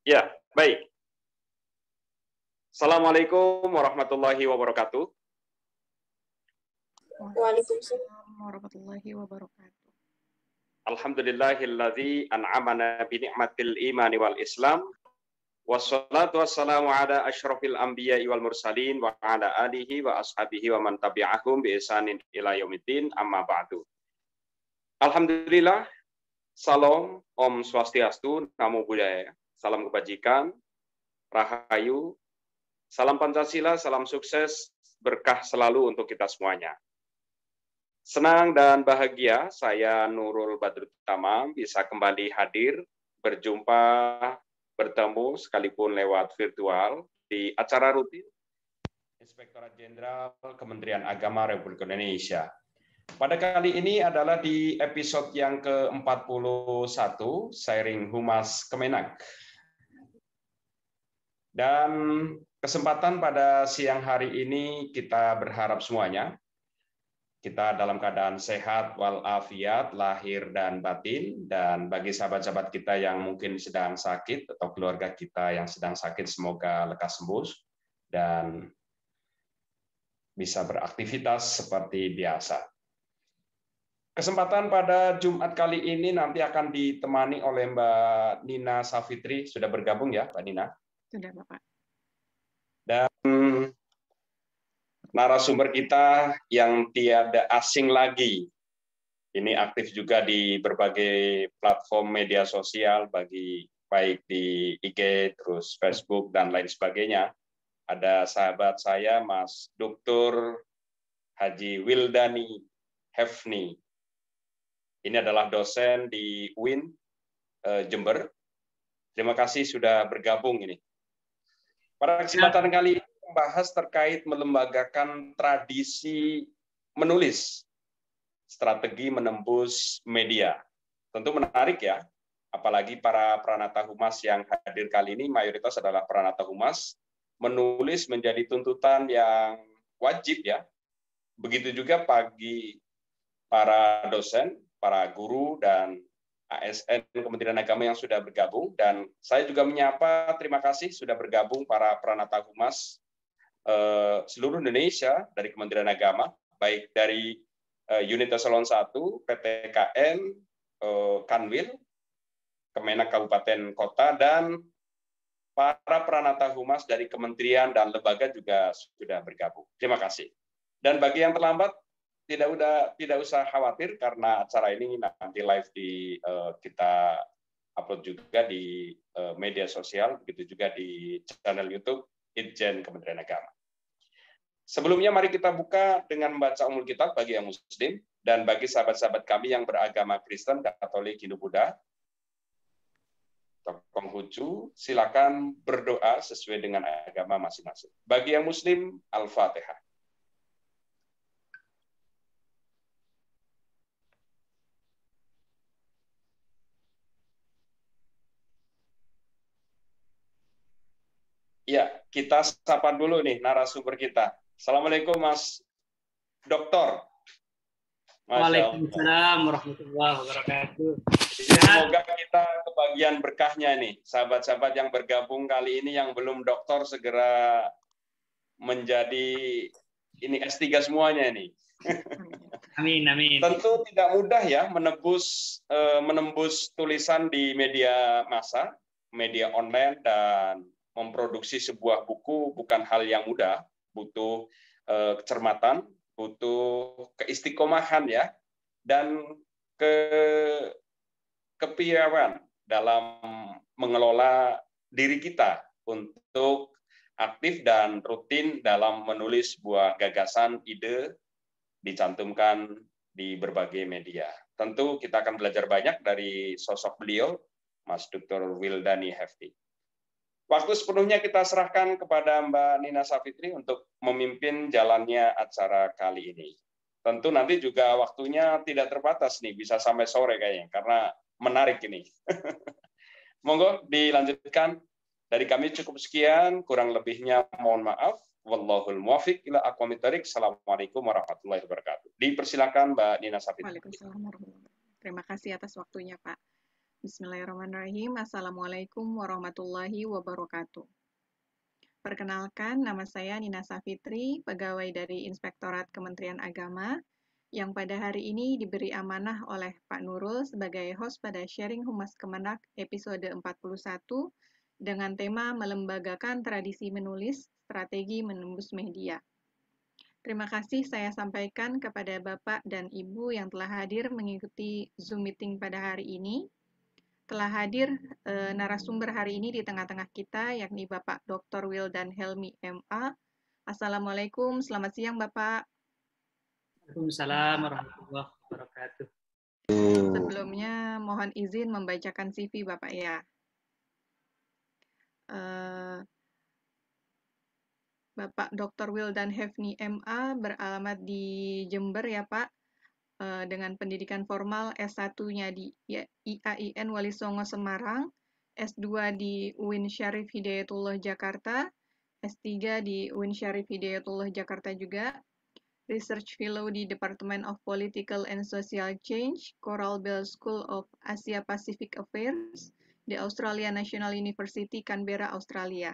Ya, baik. Assalamualaikum warahmatullahi wabarakatuh. Waalaikumsalam warahmatullahi wabarakatuh. Alhamdulillahilladzi an'amana bi ni'matil imani wal islam. Wassalatu wassalamu ala asyrafil anbiya'i wal mursalin wa ala alihi wa ashabihi wa man tabi'ahum bi ihsanin ila yaumiddin, amma ba'du. Alhamdulillah, salam, Om Swastiastu, Namo Buddhaya, salam kebajikan, rahayu, salam Pancasila, salam sukses, berkah selalu untuk kita semuanya. Senang dan bahagia saya Nurul Badrut Tamam bisa kembali hadir, berjumpa, bertemu sekalipun lewat virtual di acara rutin Inspektorat Jenderal Kementerian Agama Republik Indonesia. Pada kali ini adalah di episode yang ke-41, Sharing Humas Kemenak. Dan kesempatan pada siang hari ini kita berharap semuanya, kita dalam keadaan sehat walafiat, lahir dan batin, dan bagi sahabat-sahabat kita yang mungkin sedang sakit atau keluarga kita yang sedang sakit, semoga lekas sembuh dan bisa beraktivitas seperti biasa. Kesempatan pada Jumat kali ini nanti akan ditemani oleh Mbak Nina Safitri. Sudah bergabung ya, Mbak Nina? Sudah, Bapak. Dan narasumber kita yang tiada asing lagi, ini aktif juga di berbagai platform media sosial, baik di IG, terus Facebook, dan lain sebagainya. Ada sahabat saya, Mas Dr. Haji Wildani Hefni. Ini adalah dosen di UIN Jember. Terima kasih sudah bergabung ini. Pada kesempatan kali ini membahas terkait melembagakan tradisi menulis, strategi menembus media. Tentu menarik ya, apalagi para Pranata Humas yang hadir kali ini mayoritas adalah Pranata Humas. Menulis menjadi tuntutan yang wajib ya. Begitu juga bagi para dosen, para guru, dan ASN Kementerian Agama yang sudah bergabung. Dan saya juga menyapa, terima kasih sudah bergabung para Pranata Humas seluruh Indonesia dari Kementerian Agama, baik dari Unit Eselon 1, PTKN, Kanwil, Kemenak Kabupaten Kota, dan para Pranata Humas dari kementerian dan lembaga juga sudah bergabung. Terima kasih. Dan bagi yang terlambat, tidak usah khawatir karena acara ini nanti live kita upload juga di media sosial, begitu juga di channel YouTube Itjen Kementerian Agama. Sebelumnya mari kita buka dengan membaca Ummul Kitab bagi yang Muslim, dan bagi sahabat-sahabat kami yang beragama Kristen, Katolik, Hindu-Buddha, Konghucu, silakan berdoa sesuai dengan agama masing-masing. Bagi yang Muslim, Al-Fatihah. Ya, kita sapa dulu nih narasumber kita. Assalamualaikum Mas Doktor. Waalaikumsalam warahmatullahi wabarakatuh. Semoga kita kebagian berkahnya nih, sahabat-sahabat yang bergabung kali ini yang belum doktor segera menjadi ini S3 semuanya nih. Amin, amin. Tentu tidak mudah ya menembus tulisan di media massa, media online, dan memproduksi sebuah buku bukan hal yang mudah, butuh kecermatan, butuh keistiqomahan ya, dan kepiawaian dalam mengelola diri kita untuk aktif dan rutin dalam menulis sebuah gagasan, ide, dicantumkan di berbagai media. Tentu kita akan belajar banyak dari sosok beliau, Mas Dr. Wildani Hefni. Waktu sepenuhnya kita serahkan kepada Mbak Nina Safitri untuk memimpin jalannya acara kali ini. Tentu nanti juga waktunya tidak terbatas nih, bisa sampai sore kayaknya, karena menarik ini. Monggo dilanjutkan. Dari kami cukup sekian, kurang lebihnya mohon maaf. Wallahul muwaffiq ila aqwamit thoriq. Assalamualaikum warahmatullahi wabarakatuh. Dipersilakan Mbak Nina Safitri. Waalaikumsalam warahmatullahi wabarakatuh. Terima kasih atas waktunya, Pak. Bismillahirrahmanirrahim. Assalamualaikum warahmatullahi wabarakatuh. Perkenalkan, nama saya Nina Safitri, pegawai dari Inspektorat Kementerian Agama, yang pada hari ini diberi amanah oleh Pak Nurul sebagai host pada Sharing Humas Kemenak episode 41 dengan tema melembagakan tradisi menulis, strategi menembus media. Terima kasih saya sampaikan kepada Bapak dan Ibu yang telah hadir mengikuti Zoom meeting pada hari ini. Telah hadir narasumber hari ini di tengah-tengah kita, yakni Bapak Dr. Wildan Helmi MA. Assalamualaikum, selamat siang Bapak. Waalaikumsalam warahmatullahi wabarakatuh. Sebelumnya mohon izin membacakan CV Bapak ya. Bapak Dr. Wildan Helmi MA beralamat di Jember ya Pak, dengan pendidikan formal S1-nya di IAIN Wali Songo Semarang, S2 di UIN Syarif Hidayatullah Jakarta, S3 di UIN Syarif Hidayatullah Jakarta juga, Research Fellow di Department of Political and Social Change, Coral Bell School of Asia Pacific Affairs, di Australia National University, Canberra, Australia.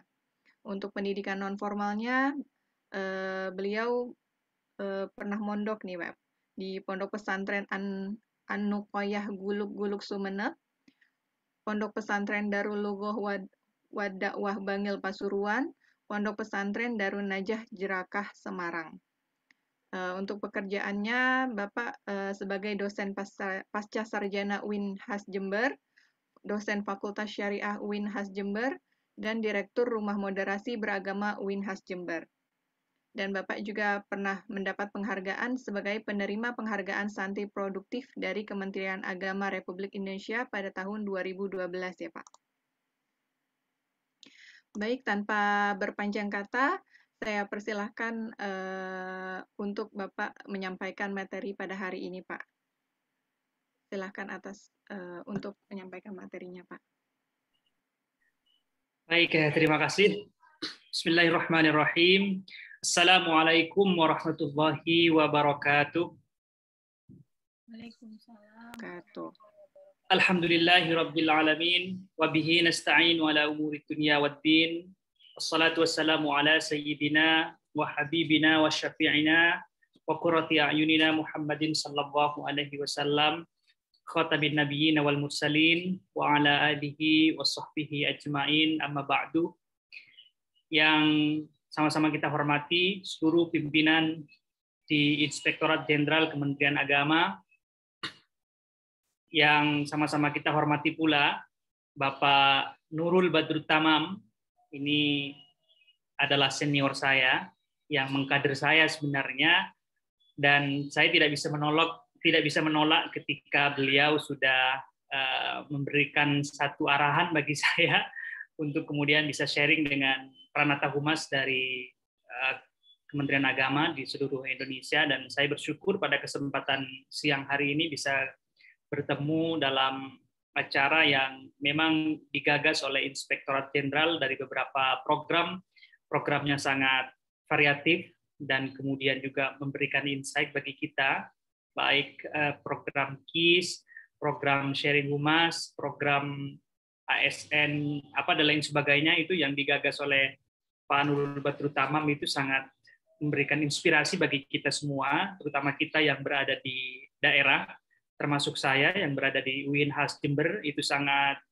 Untuk pendidikan non-formalnya, beliau pernah mondok nih, Web, di Pondok Pesantren An-Nuqayah Guluk Sumeneb, Pondok Pesantren Darul Lughah Wadakwah Bangil Pasuruan, Pondok Pesantren Darun Najah Jerakah Semarang. Untuk pekerjaannya, Bapak sebagai dosen pasca sarjana UIN Has Jember, dosen Fakultas Syariah UIN Has Jember, dan Direktur Rumah Moderasi Beragama UIN Has Jember. Dan Bapak juga pernah mendapat penghargaan sebagai penerima penghargaan santri produktif dari Kementerian Agama Republik Indonesia pada tahun 2012 ya Pak. Baik, tanpa berpanjang kata, saya persilahkan untuk Bapak menyampaikan materi pada hari ini Pak. Silahkan untuk menyampaikan materinya Pak. Baik, terima kasih. Bismillahirrahmanirrahim. Assalamualaikum warahmatullahi wabarakatuh. Waalaikumsalam. Alhamdulillahi rabbil alamin wa bihi nasta'in ala umuri dunya waddin. Wassalatu wassalamu ala sayyidina wa habibina wa syafi'ina wa qurrati a'yunina Muhammadin sallallahu alaihi wasallam, khatamin nabiyyin wal mursalin wa ala alihi wa sahbihi ajmain, amma ba'du. Yang sama-sama kita hormati seluruh pimpinan di Inspektorat Jenderal Kementerian Agama, yang sama-sama kita hormati pula Bapak Nurul Badrut Tamam. Ini adalah senior saya yang mengkader saya sebenarnya, dan saya tidak bisa menolak ketika beliau sudah memberikan satu arahan bagi saya untuk kemudian bisa sharing dengan Pranata Humas dari Kementerian Agama di seluruh Indonesia. Dan saya bersyukur pada kesempatan siang hari ini bisa bertemu dalam acara yang memang digagas oleh Inspektorat Jenderal dari beberapa programnya sangat variatif dan kemudian juga memberikan insight bagi kita, baik program KIS, program Sharing Humas, program ASN, dan lain sebagainya, itu yang digagas oleh Pak Nurul Badrut Tamam, itu sangat memberikan inspirasi bagi kita semua, terutama kita yang berada di daerah, termasuk saya yang berada di UIN Has Jember. Itu sangat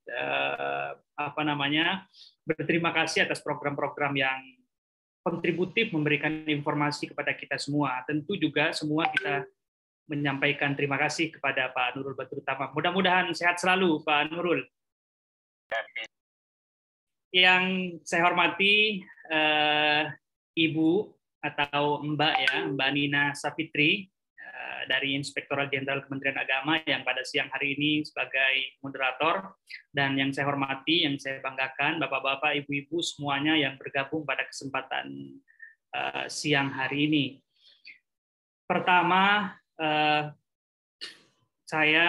berterima kasih atas program-program yang kontributif memberikan informasi kepada kita semua. Tentu juga semua kita menyampaikan terima kasih kepada Pak Nurul Badrut Tamam. Mudah-mudahan sehat selalu Pak Nurul. Yang saya hormati Ibu atau Mbak ya, Mbak Nina Safitri dari Inspektorat Jenderal Kementerian Agama yang pada siang hari ini sebagai moderator, dan yang saya hormati, yang saya banggakan Bapak-bapak, Ibu-ibu semuanya yang bergabung pada kesempatan siang hari ini. Pertama, saya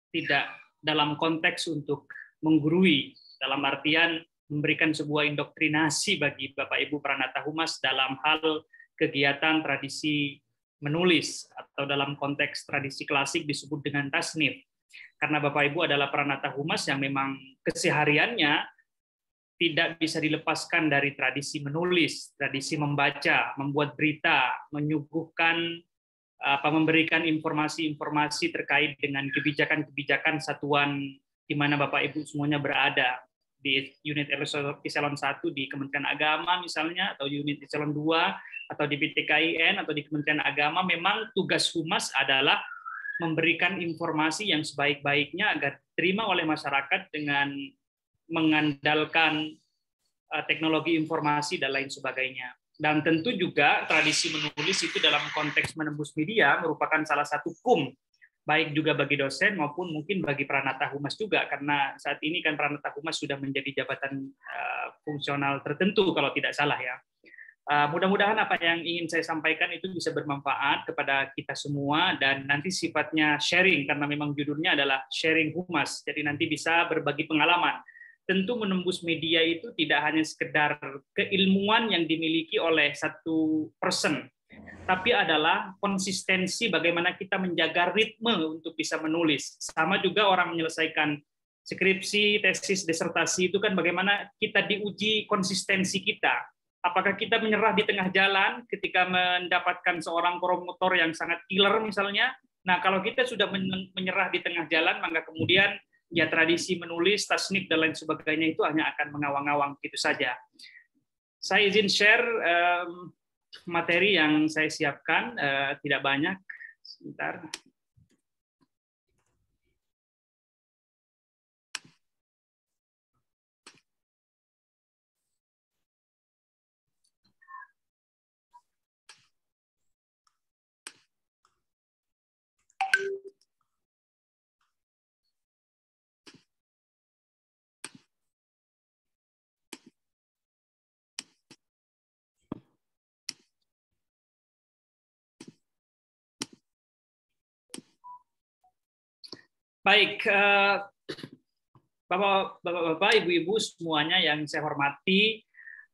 tidak dalam konteks untuk menggurui, dalam artian memberikan sebuah indoktrinasi bagi Bapak Ibu Pranata Humas dalam hal kegiatan tradisi menulis, atau dalam konteks tradisi klasik disebut dengan tasnif. Karena Bapak Ibu adalah Pranata Humas yang memang kesehariannya tidak bisa dilepaskan dari tradisi menulis, tradisi membaca, membuat berita, menyuguhkan memberikan informasi-informasi terkait dengan kebijakan-kebijakan satuan di mana Bapak Ibu semuanya berada, di unit eselon 1 di Kementerian Agama misalnya, atau unit eselon 2 atau di PTKIN atau di Kementerian Agama. Memang tugas humas adalah memberikan informasi yang sebaik-baiknya agar diterima oleh masyarakat dengan mengandalkan teknologi informasi dan lain sebagainya. Dan tentu juga tradisi menulis itu dalam konteks menembus media merupakan salah satu baik juga bagi dosen maupun mungkin bagi Pranata Humas juga, karena saat ini kan Pranata Humas sudah menjadi jabatan fungsional tertentu kalau tidak salah ya. Mudah-mudahan apa yang ingin saya sampaikan itu bisa bermanfaat kepada kita semua, dan nanti sifatnya sharing karena memang judulnya adalah sharing humas, jadi nanti bisa berbagi pengalaman. Tentu menembus media itu tidak hanya sekedar keilmuan yang dimiliki oleh satu person, tapi adalah konsistensi bagaimana kita menjaga ritme untuk bisa menulis. Sama juga orang menyelesaikan skripsi, tesis, disertasi itu kan bagaimana kita diuji konsistensi kita. Apakah kita menyerah di tengah jalan ketika mendapatkan seorang promotor yang sangat killer misalnya. Nah, kalau kita sudah menyerah di tengah jalan, maka kemudian ya tradisi menulis, tasnif, dan lain sebagainya itu hanya akan mengawang-awang gitu saja. Saya izin share materi yang saya siapkan, tidak banyak. Sebentar. Baik, Bapak-bapak, Ibu-ibu semuanya yang saya hormati,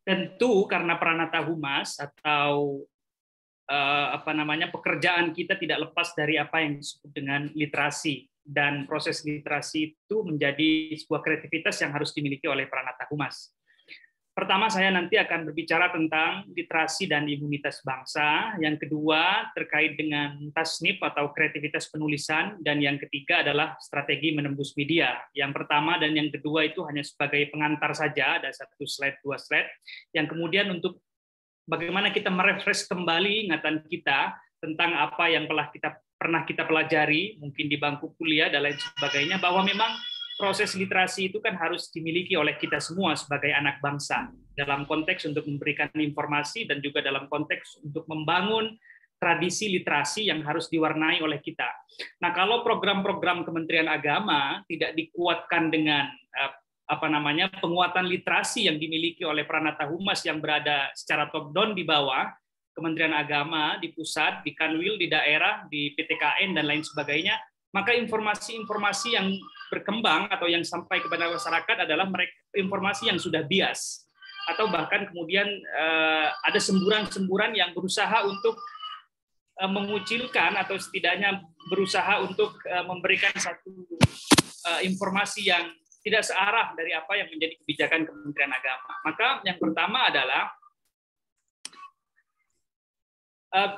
tentu karena Pranata Humas atau pekerjaan kita tidak lepas dari apa yang disebut dengan literasi, dan proses literasi itu menjadi sebuah kreativitas yang harus dimiliki oleh Pranata Humas. Pertama, saya nanti akan berbicara tentang literasi dan imunitas bangsa. Yang kedua, terkait dengan tasnif atau kreativitas penulisan. Dan yang ketiga adalah strategi menembus media. Yang pertama dan yang kedua itu hanya sebagai pengantar saja, ada 1 slide, 2 slide. Yang kemudian untuk bagaimana kita merefresh kembali ingatan kita tentang apa yang pernah kita pelajari, mungkin di bangku kuliah dan lain sebagainya, bahwa memang proses literasi itu kan harus dimiliki oleh kita semua sebagai anak bangsa dalam konteks untuk memberikan informasi dan juga dalam konteks untuk membangun tradisi literasi yang harus diwarnai oleh kita. Nah, kalau program-program Kementerian Agama tidak dikuatkan dengan penguatan literasi yang dimiliki oleh Pranata Humas yang berada secara top down di bawah Kementerian Agama, di pusat, di Kanwil, di daerah, di PTKN dan lain sebagainya, maka informasi-informasi yang berkembang atau yang sampai kepada masyarakat adalah informasi yang sudah bias, atau bahkan kemudian ada semburan-semburan yang berusaha untuk mengucilkan atau setidaknya berusaha untuk memberikan satu informasi yang tidak searah dari apa yang menjadi kebijakan Kementerian Agama. Maka yang pertama adalah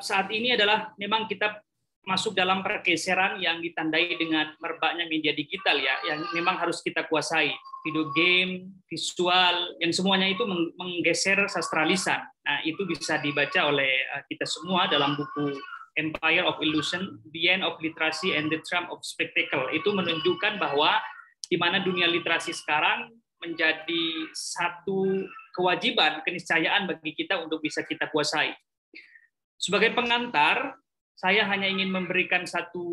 saat ini adalah memang kita masuk dalam pergeseran yang ditandai dengan merebaknya media digital ya, yang memang harus kita kuasai. Video game, visual, yang semuanya itu menggeser sastra lisan. Nah, itu bisa dibaca oleh kita semua dalam buku Empire of Illusion, The End of Literacy and the Triumph of Spectacle. Itu menunjukkan bahwa di mana dunia literasi sekarang menjadi satu kewajiban, keniscayaan bagi kita untuk bisa kita kuasai. Sebagai pengantar, saya hanya ingin memberikan satu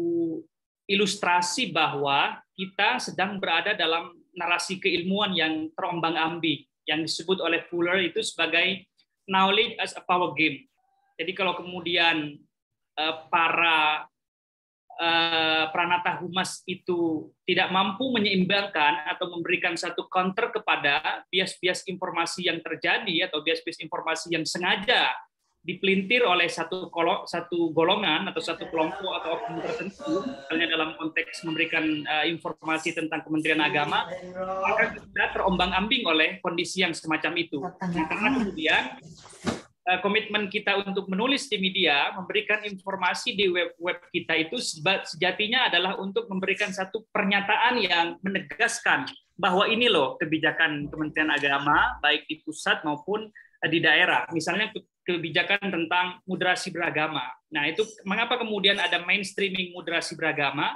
ilustrasi bahwa kita sedang berada dalam narasi keilmuan yang terombang-ambing, yang disebut oleh Fuller itu sebagai knowledge as a power game. Jadi kalau kemudian para Pranata Humas itu tidak mampu menyeimbangkan atau memberikan satu counter kepada bias-bias informasi yang terjadi atau bias-bias informasi yang sengaja dipelintir oleh satu golongan atau satu kelompok atau oknum tertentu, misalnya dalam konteks memberikan informasi tentang Kementerian Agama, maka kita terombang-ambing oleh kondisi yang semacam itu. Nah, karena kemudian komitmen kita untuk menulis di media, memberikan informasi di web kita itu sejatinya adalah untuk memberikan satu pernyataan yang menegaskan bahwa ini loh kebijakan Kementerian Agama, baik di pusat maupun di daerah. Misalnya kebijakan tentang moderasi beragama. Nah, itu mengapa kemudian ada mainstreaming moderasi beragama?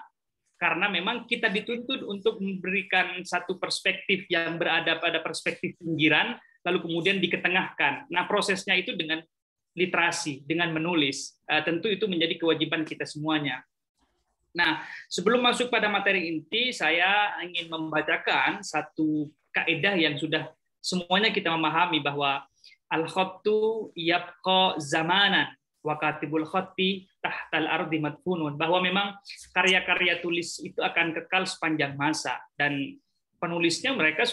Karena memang kita dituntut untuk memberikan satu perspektif yang berada pada perspektif pinggiran, lalu kemudian diketengahkan. Nah, prosesnya itu dengan literasi, dengan menulis. Tentu itu menjadi kewajiban kita semuanya. Nah, sebelum masuk pada materi inti, saya ingin membacakan satu kaidah yang sudah semuanya kita memahami bahwa al-khattu yabqa zamanan wa katibul khatti tahtal ardi madfunun, bahwa memang karya-karya tulis itu akan kekal sepanjang masa dan penulisnya mereka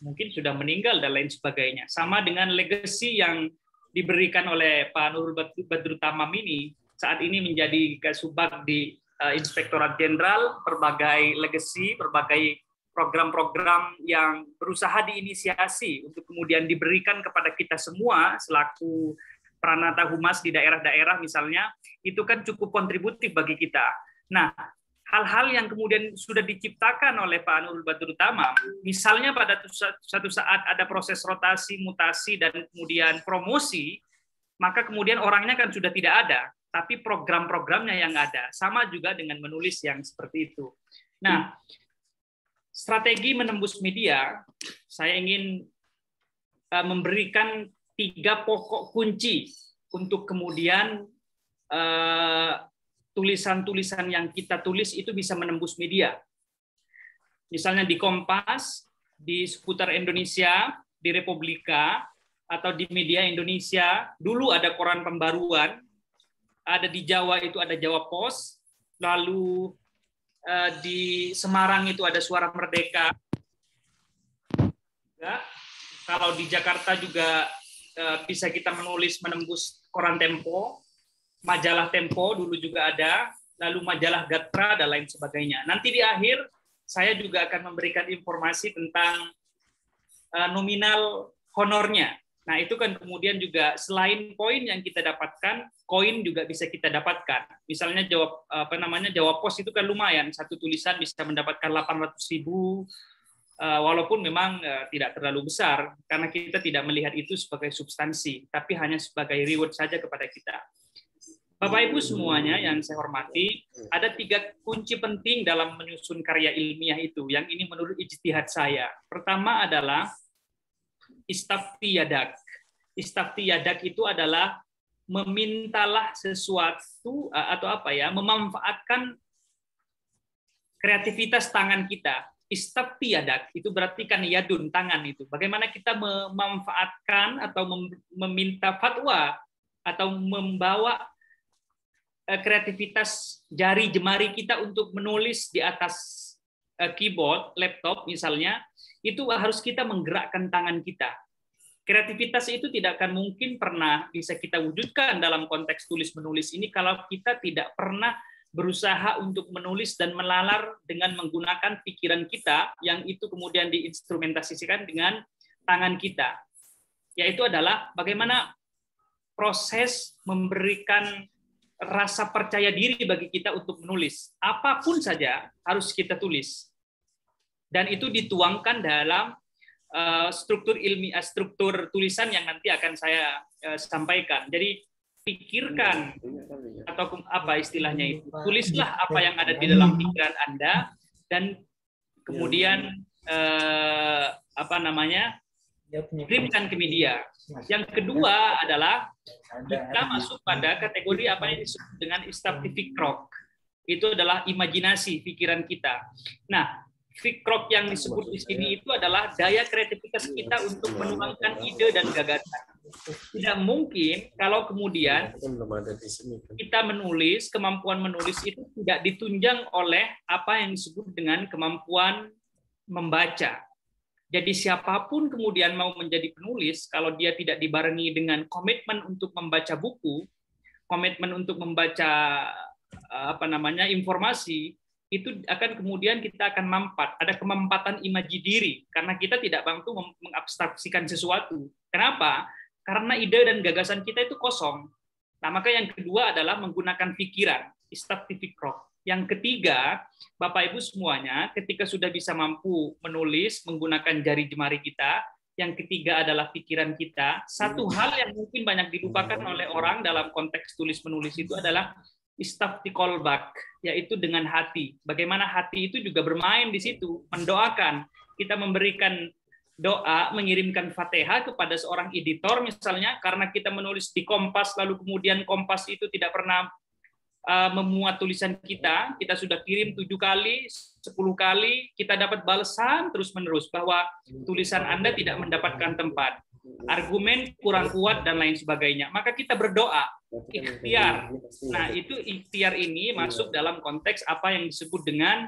mungkin sudah meninggal dan lain sebagainya. Sama dengan legacy yang diberikan oleh Pak Nurul Badruttamam ini, saat ini menjadi Kasubag di Inspektorat Jenderal, berbagai legacy, berbagai program-program yang berusaha diinisiasi untuk kemudian diberikan kepada kita semua selaku Pranata Humas di daerah-daerah misalnya, itu kan cukup kontributif bagi kita. Nah, hal-hal yang kemudian sudah diciptakan oleh Pak Nurul Badruttamam, misalnya pada satu saat ada proses rotasi, mutasi, dan kemudian promosi, maka kemudian orangnya kan sudah tidak ada, tapi program-programnya yang ada. Sama juga dengan menulis yang seperti itu. Nah, strategi menembus media, saya ingin memberikan 3 pokok kunci untuk kemudian tulisan-tulisan yang kita tulis itu bisa menembus media. Misalnya di Kompas, di seputar Indonesia, di Republika, atau di media Indonesia, dulu ada koran pembaruan, ada di Jawa itu ada Jawa Pos, lalu di Semarang itu ada Suara Merdeka. Ya, kalau di Jakarta juga bisa kita menembus koran Tempo, majalah Tempo dulu juga ada, lalu majalah Gatra dan lain sebagainya. Nanti di akhir saya juga akan memberikan informasi tentang nominal honornya. Nah, itu kan kemudian juga selain poin yang kita dapatkan, koin juga bisa kita dapatkan. Misalnya Jawa Pos itu kan lumayan, satu tulisan bisa mendapatkan 800.000, walaupun memang tidak terlalu besar karena kita tidak melihat itu sebagai substansi, tapi hanya sebagai reward saja kepada kita. Bapak Ibu semuanya yang saya hormati, ada 3 kunci penting dalam menyusun karya ilmiah itu, yang ini menurut ijtihad saya. Pertama adalah istafti yadak. Istafti yadak itu adalah memintalah sesuatu atau memanfaatkan kreativitas tangan kita. Istafti yadak itu berarti kan yadun, tangan itu. Bagaimana kita memanfaatkan atau meminta fatwa atau membawa kreativitas jari jemari kita untuk menulis di atas keyboard, laptop misalnya, itu harus kita menggerakkan tangan kita. Kreativitas itu tidak akan mungkin pernah bisa kita wujudkan dalam konteks tulis-menulis ini kalau kita tidak pernah berusaha untuk menulis dan melalar dengan menggunakan pikiran kita yang itu kemudian diinstrumentasikan dengan tangan kita. Yaitu adalah bagaimana proses memberikan rasa percaya diri bagi kita untuk menulis. Apapun saja harus kita tulis. Dan itu dituangkan dalam struktur ilmiah, struktur tulisan yang nanti akan saya sampaikan. Jadi pikirkan atau apa istilahnya itu, tulislah apa yang ada di dalam pikiran Anda dan kemudian kirimkan ke media. Yang kedua adalah kita masuk pada kategori apa yang disebut dengan istafti fikrok. Itu adalah imajinasi pikiran kita. Nah, fikrok yang disebut di sini itu adalah daya kreativitas kita untuk menuangkan ide dan gagasan. Tidak mungkin kalau kemudian kita menulis, kemampuan menulis itu tidak ditunjang oleh apa yang disebut dengan kemampuan membaca. Jadi siapapun kemudian mau menjadi penulis, kalau dia tidak dibarengi dengan komitmen untuk membaca buku, komitmen untuk membaca informasi, itu akan kemudian kita akan mampat. Ada kemampatan imaji diri, karena kita tidak mampu mengabstraksikan sesuatu. Kenapa? Karena ide dan gagasan kita itu kosong. Nah, maka yang kedua adalah menggunakan pikiran, istaftifikrok. Yang ketiga, Bapak Ibu semuanya, ketika sudah bisa mampu menulis menggunakan jari jemari kita, yang ketiga adalah pikiran kita. Satu hal yang mungkin banyak dilupakan oleh orang dalam konteks tulis-menulis itu adalah istaftikolbak, yaitu dengan hati. Bagaimana hati itu juga bermain di situ, mendoakan. Kita memberikan doa, mengirimkan Fatihah kepada seorang editor misalnya, karena kita menulis di Kompas, lalu kemudian Kompas itu tidak pernah memuat tulisan kita sudah kirim 7 kali, 10 kali, kita dapat balasan terus-menerus bahwa tulisan Anda tidak mendapatkan tempat, argumen kurang kuat, dan lain sebagainya. Maka kita berdoa, ikhtiar. Nah, itu ikhtiar ini masuk dalam konteks apa yang disebut dengan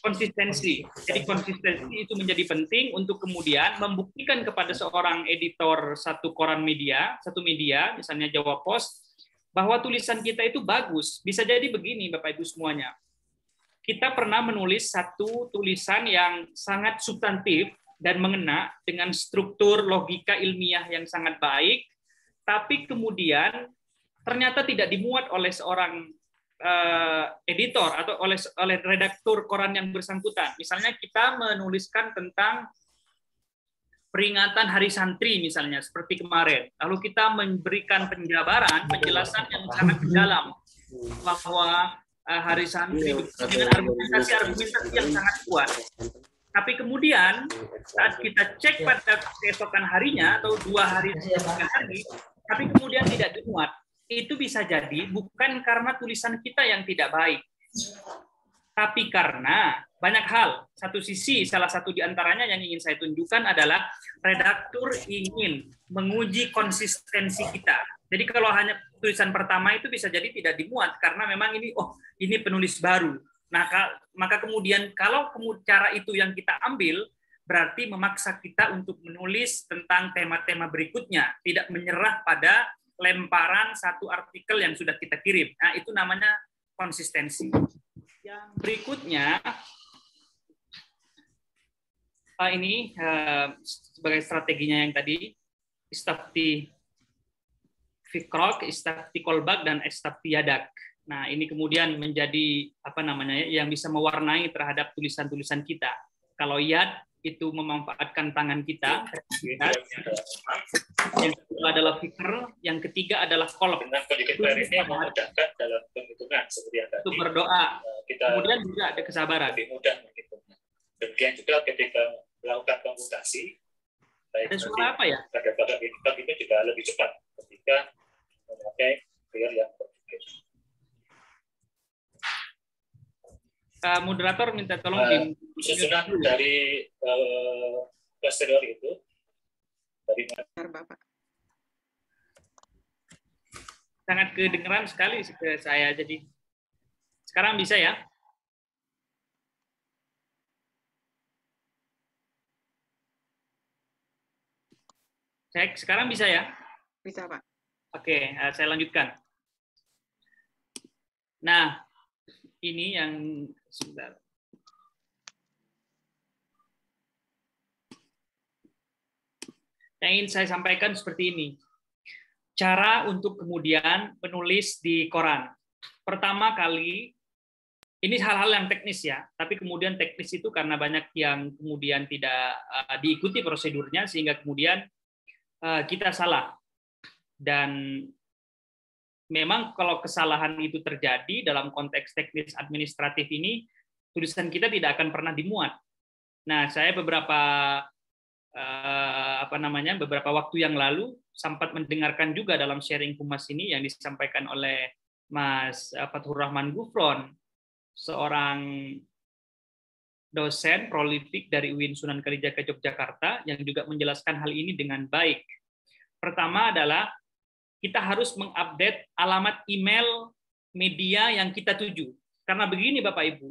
konsistensi. Jadi konsistensi itu menjadi penting untuk kemudian membuktikan kepada seorang editor satu media, misalnya Jawa Pos, bahwa tulisan kita itu bagus. Bisa jadi begini, Bapak Ibu semuanya. Kita pernah menulis satu tulisan yang sangat substantif dan mengena dengan struktur logika ilmiah yang sangat baik, tapi kemudian ternyata tidak dimuat oleh seorang editor atau oleh redaktur koran yang bersangkutan. Misalnya kita menuliskan tentang peringatan Hari Santri misalnya seperti kemarin. Lalu kita memberikan penjelasan yang sangat mendalam bahwa Hari Santri dengan argumentasi yang sangat kuat. Tapi kemudian saat kita cek pada keesokan harinya atau 2 hari, 3 hari, tapi kemudian tidak dimuat. Itu bisa jadi bukan karena tulisan kita yang tidak baik, tapi karena banyak hal. Satu sisi, salah satu di antaranya yang ingin saya tunjukkan adalah redaktur ingin menguji konsistensi kita. Jadi kalau hanya tulisan pertama itu bisa jadi tidak dimuat karena memang ini penulis baru. Nah, maka kemudian kalau cara itu yang kita ambil, berarti memaksa kita untuk menulis tentang tema-tema berikutnya, tidak menyerah pada lemparan satu artikel yang sudah kita kirim. Nah, itu namanya konsistensi. Yang berikutnya, ini sebagai strateginya yang tadi, istaftifikrok, istaftikolbak, dan istaftiyadak. Nah, ini kemudian menjadi yang bisa mewarnai terhadap tulisan-tulisan kita. Kalau yad itu memanfaatkan tangan kita, yang kedua adalah fikr, yang ketiga adalah kolb. Dalam penghitungan seperti yang tadi. Untuk berdoa. Kemudian juga ada kesabaran. Lebih mudah menghitungnya. Demikian juga ketika melakukan komputasi, ada suara apa ya? Pada editor itu juga lebih cepat ketika memakai player yang berpikir. Moderator minta tolong susunan dari posterior itu dari Bapak. Sangat kedengeran sekali ke saya, jadi sekarang bisa ya? Cek, sekarang bisa ya? Bisa, Pak. Oke, saya lanjutkan. Nah, ini yang sebentar. Yang ingin saya sampaikan seperti ini. Cara untuk kemudian menulis di koran. Pertama kali, ini hal-hal yang teknis ya, tapi kemudian teknis itu karena banyak yang kemudian tidak diikuti prosedurnya, sehingga kemudian kita salah. Dan memang kalau kesalahan itu terjadi dalam konteks teknis administratif ini, tulisan kita tidak akan pernah dimuat. Nah, saya beberapa waktu yang lalu sempat mendengarkan juga dalam sharing Humas ini yang disampaikan oleh Mas Fathur Rahman Gufron, seorang dosen prolific dari UIN Sunan Kalijaga Yogyakarta yang juga menjelaskan hal ini dengan baik. Pertama adalah kita harus mengupdate alamat email media yang kita tuju. Karena begini Bapak Ibu,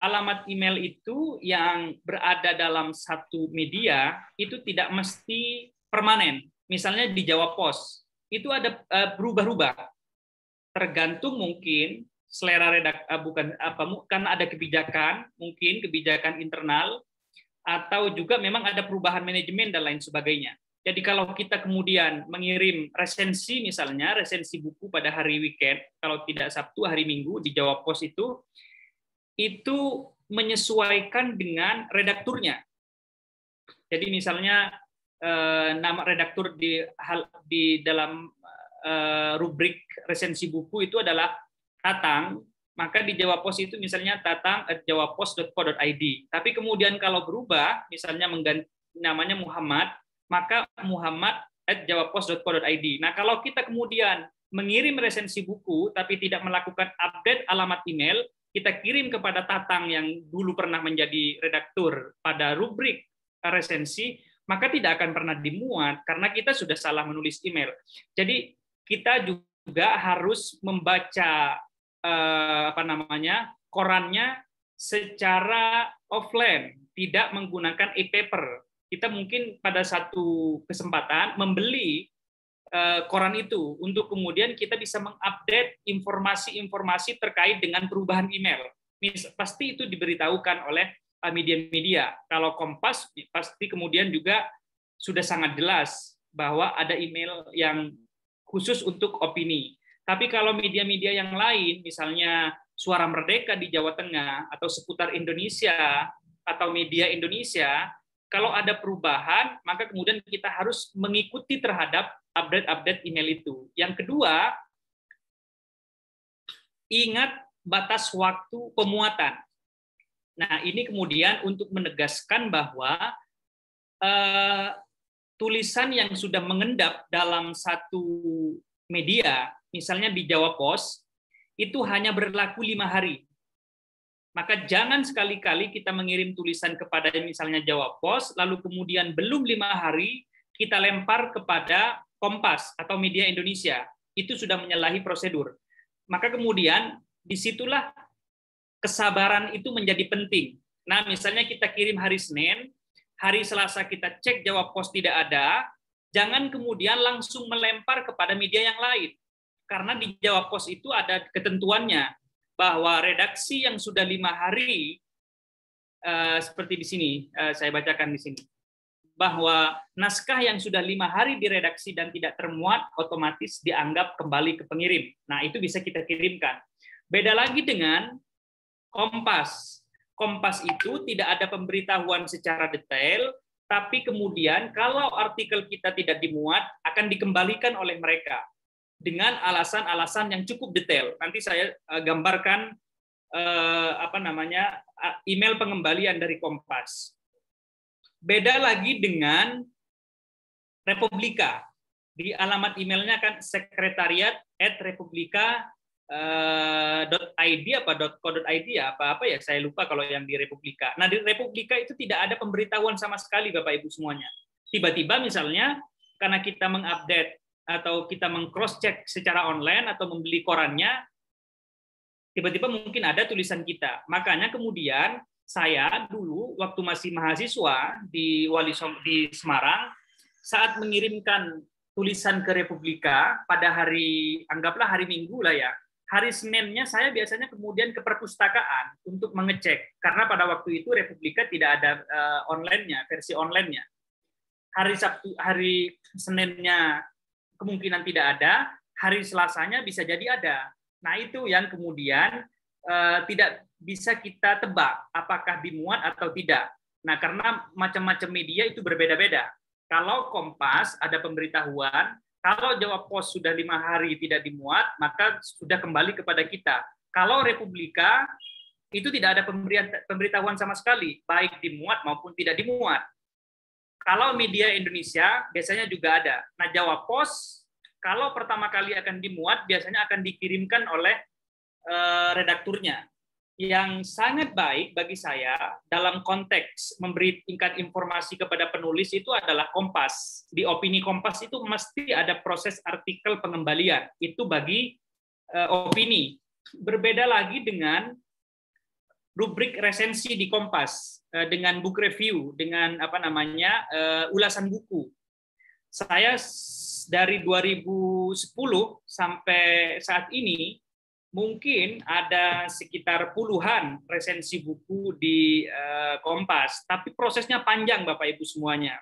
alamat email itu yang berada dalam satu media itu tidak mesti permanen. Misalnya di Jawa Pos, itu ada berubah-ubah. Tergantung mungkin selera karena ada kebijakan, mungkin kebijakan internal, atau juga memang ada perubahan manajemen dan lain sebagainya. Jadi kalau kita kemudian mengirim resensi, misalnya resensi buku pada hari weekend, kalau tidak Sabtu, hari Minggu di Jawa Pos itu menyesuaikan dengan redakturnya. Jadi misalnya nama redaktur di dalam rubrik resensi buku itu adalah Tatang, maka di Jawa Pos itu misalnya tatang@jawapos.co.id. Tapi kemudian kalau berubah, misalnya mengganti namanya Muhammad, maka muhammad@jawapos.co.id. Nah, kalau kita kemudian mengirim resensi buku tapi tidak melakukan update alamat email, kita kirim kepada Tatang yang dulu pernah menjadi redaktur pada rubrik resensi, maka tidak akan pernah dimuat karena kita sudah salah menulis email. Jadi kita juga harus membaca korannya secara offline, tidak menggunakan e-paper. Kita mungkin pada satu kesempatan membeli koran itu untuk kemudian kita bisa mengupdate informasi-informasi terkait dengan perubahan email. Pasti itu diberitahukan oleh media-media. Kalau Kompas pasti kemudian juga sudah sangat jelas bahwa ada email yang khusus untuk opini. Tapi kalau media-media yang lain, misalnya Suara Merdeka di Jawa Tengah atau Seputar Indonesia atau Media Indonesia, kalau ada perubahan, maka kemudian kita harus mengikuti terhadap update-update email itu. Yang kedua, ingat batas waktu pemuatan. Nah, ini kemudian untuk menegaskan bahwa tulisan yang sudah mengendap dalam satu media, misalnya di Jawa Pos, itu hanya berlaku 5 hari. Maka jangan sekali-kali kita mengirim tulisan kepada misalnya Jawa Pos, lalu kemudian belum 5 hari kita lempar kepada Kompas atau Media Indonesia. Itu sudah menyalahi prosedur. Maka kemudian disitulah kesabaran itu menjadi penting. Nah, misalnya kita kirim hari Senin, hari Selasa kita cek Jawa Pos tidak ada, jangan kemudian langsung melempar kepada media yang lain. Karena di Jawa Pos itu ada ketentuannya bahwa redaksi yang sudah 5 hari, seperti di sini, saya bacakan di sini, bahwa naskah yang sudah 5 hari diredaksi dan tidak termuat otomatis dianggap kembali ke pengirim. Nah, itu bisa kita kirimkan. Beda lagi dengan Kompas. Kompas itu tidak ada pemberitahuan secara detail, tapi kemudian kalau artikel kita tidak dimuat, akan dikembalikan oleh mereka dengan alasan-alasan yang cukup detail. Nanti saya gambarkan email pengembalian dari Kompas. Beda lagi dengan Republika. Di alamat emailnya kan sekretariat@republika.id .co.id apa ya, saya lupa kalau yang di Republika. Nah, di Republika itu tidak ada pemberitahuan sama sekali Bapak Ibu semuanya. Tiba-tiba misalnya karena kita mengupdate atau kita meng-cross check secara online atau membeli korannya, tiba-tiba mungkin ada tulisan kita. Makanya kemudian saya dulu waktu masih mahasiswa di Semarang, saat mengirimkan tulisan ke Republika pada hari, anggaplah hari Minggu lah ya, hari Seninnya saya biasanya kemudian ke perpustakaan untuk mengecek, karena pada waktu itu Republika tidak ada online-nya, versi online-nya. Hari Seninnya kemungkinan tidak ada, hari Selasanya bisa jadi ada. Nah, itu yang kemudian tidak bisa kita tebak apakah dimuat atau tidak. Nah, karena macam-macam media itu berbeda-beda. Kalau Kompas ada pemberitahuan, kalau Jawa Pos sudah 5 hari tidak dimuat, maka sudah kembali kepada kita. Kalau Republika itu tidak ada pemberitahuan sama sekali, baik dimuat maupun tidak dimuat. Kalau Media Indonesia biasanya juga ada. Nah, Jawa Pos kalau pertama kali akan dimuat biasanya akan dikirimkan oleh redakturnya. Yang sangat baik bagi saya dalam konteks memberi tingkat informasi kepada penulis itu adalah Kompas. Di opini Kompas itu mesti ada proses artikel pengembalian. Itu bagi opini. Berbeda lagi dengan rubrik resensi di Kompas dengan book review, dengan ulasan buku. Saya dari 2010 sampai saat ini mungkin ada sekitar puluhan resensi buku di Kompas, tapi prosesnya panjang Bapak Ibu semuanya.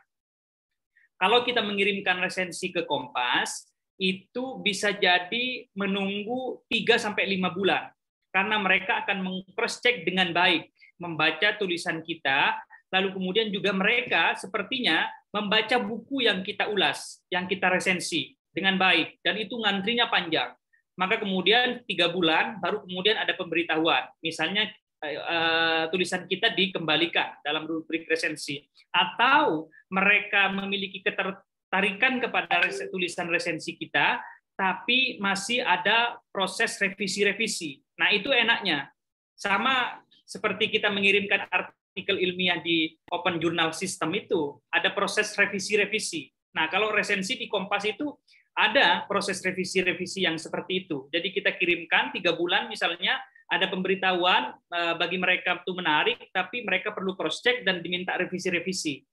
Kalau kita mengirimkan resensi ke Kompas, itu bisa jadi menunggu 3-5 bulan, karena mereka akan meng-cross-check dengan baik, membaca tulisan kita, lalu kemudian juga mereka sepertinya membaca buku yang kita ulas, yang kita resensi dengan baik, dan itu ngantrinya panjang. Maka kemudian 3 bulan, baru kemudian ada pemberitahuan. Misalnya tulisan kita dikembalikan dalam rubrik resensi, atau mereka memiliki ketertarikan kepada tulisan resensi kita, tapi masih ada proses revisi-revisi. Nah, itu enaknya. Sama seperti kita mengirimkan artikel ilmiah di Open Journal System itu, ada proses revisi-revisi. Nah, kalau resensi di Kompas itu ada proses revisi-revisi yang seperti itu. Jadi kita kirimkan 3 bulan misalnya, ada pemberitahuan bagi mereka itu menarik, tapi mereka perlu cross-check dan diminta revisi-revisi.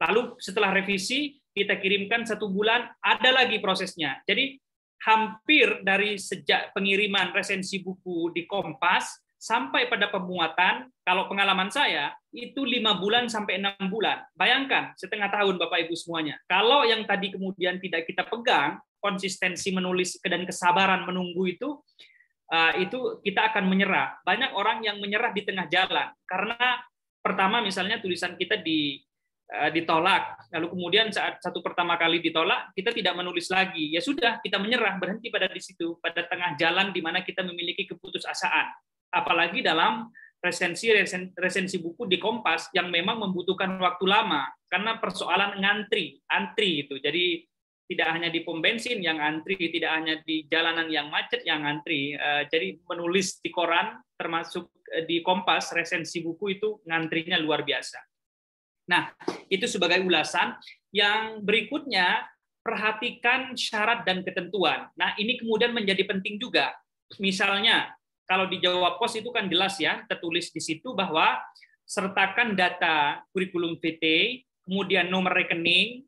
Lalu setelah revisi, kita kirimkan 1 bulan, ada lagi prosesnya. Jadi hampir dari sejak pengiriman resensi buku di Kompas sampai pada pemuatan, kalau pengalaman saya, itu 5 bulan sampai 6 bulan. Bayangkan, setengah tahun Bapak Ibu semuanya. Kalau yang tadi kemudian tidak kita pegang, konsistensi menulis dan kesabaran menunggu itu kita akan menyerah. Banyak orang yang menyerah di tengah jalan, karena pertama misalnya tulisan kita ditolak, lalu kemudian saat pertama kali ditolak, kita tidak menulis lagi. Ya sudah, kita menyerah, berhenti pada di situ, pada tengah jalan di mana kita memiliki keputusasaan. Apalagi dalam resensi buku di Kompas yang memang membutuhkan waktu lama, karena persoalan antri itu. Jadi tidak hanya di pom bensin yang antri, tidak hanya di jalanan yang macet yang antri. Jadi menulis di koran, termasuk di Kompas, resensi buku itu ngantrinya luar biasa. Nah, itu sebagai ulasan. Yang berikutnya, perhatikan syarat dan ketentuan. Nah, ini kemudian menjadi penting juga. Misalnya, kalau di Jawa Pos itu kan jelas ya, tertulis di situ bahwa sertakan data kurikulum vitae, kemudian nomor rekening,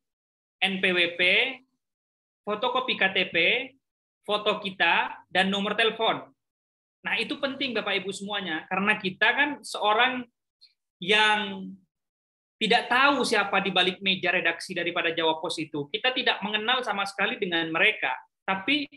NPWP, fotokopi KTP, foto kita, dan nomor telepon. Nah, itu penting Bapak Ibu semuanya, karena kita kan seorang yang tidak tahu siapa di balik meja redaksi daripada Jawa Pos itu. Kita tidak mengenal sama sekali dengan mereka, tapi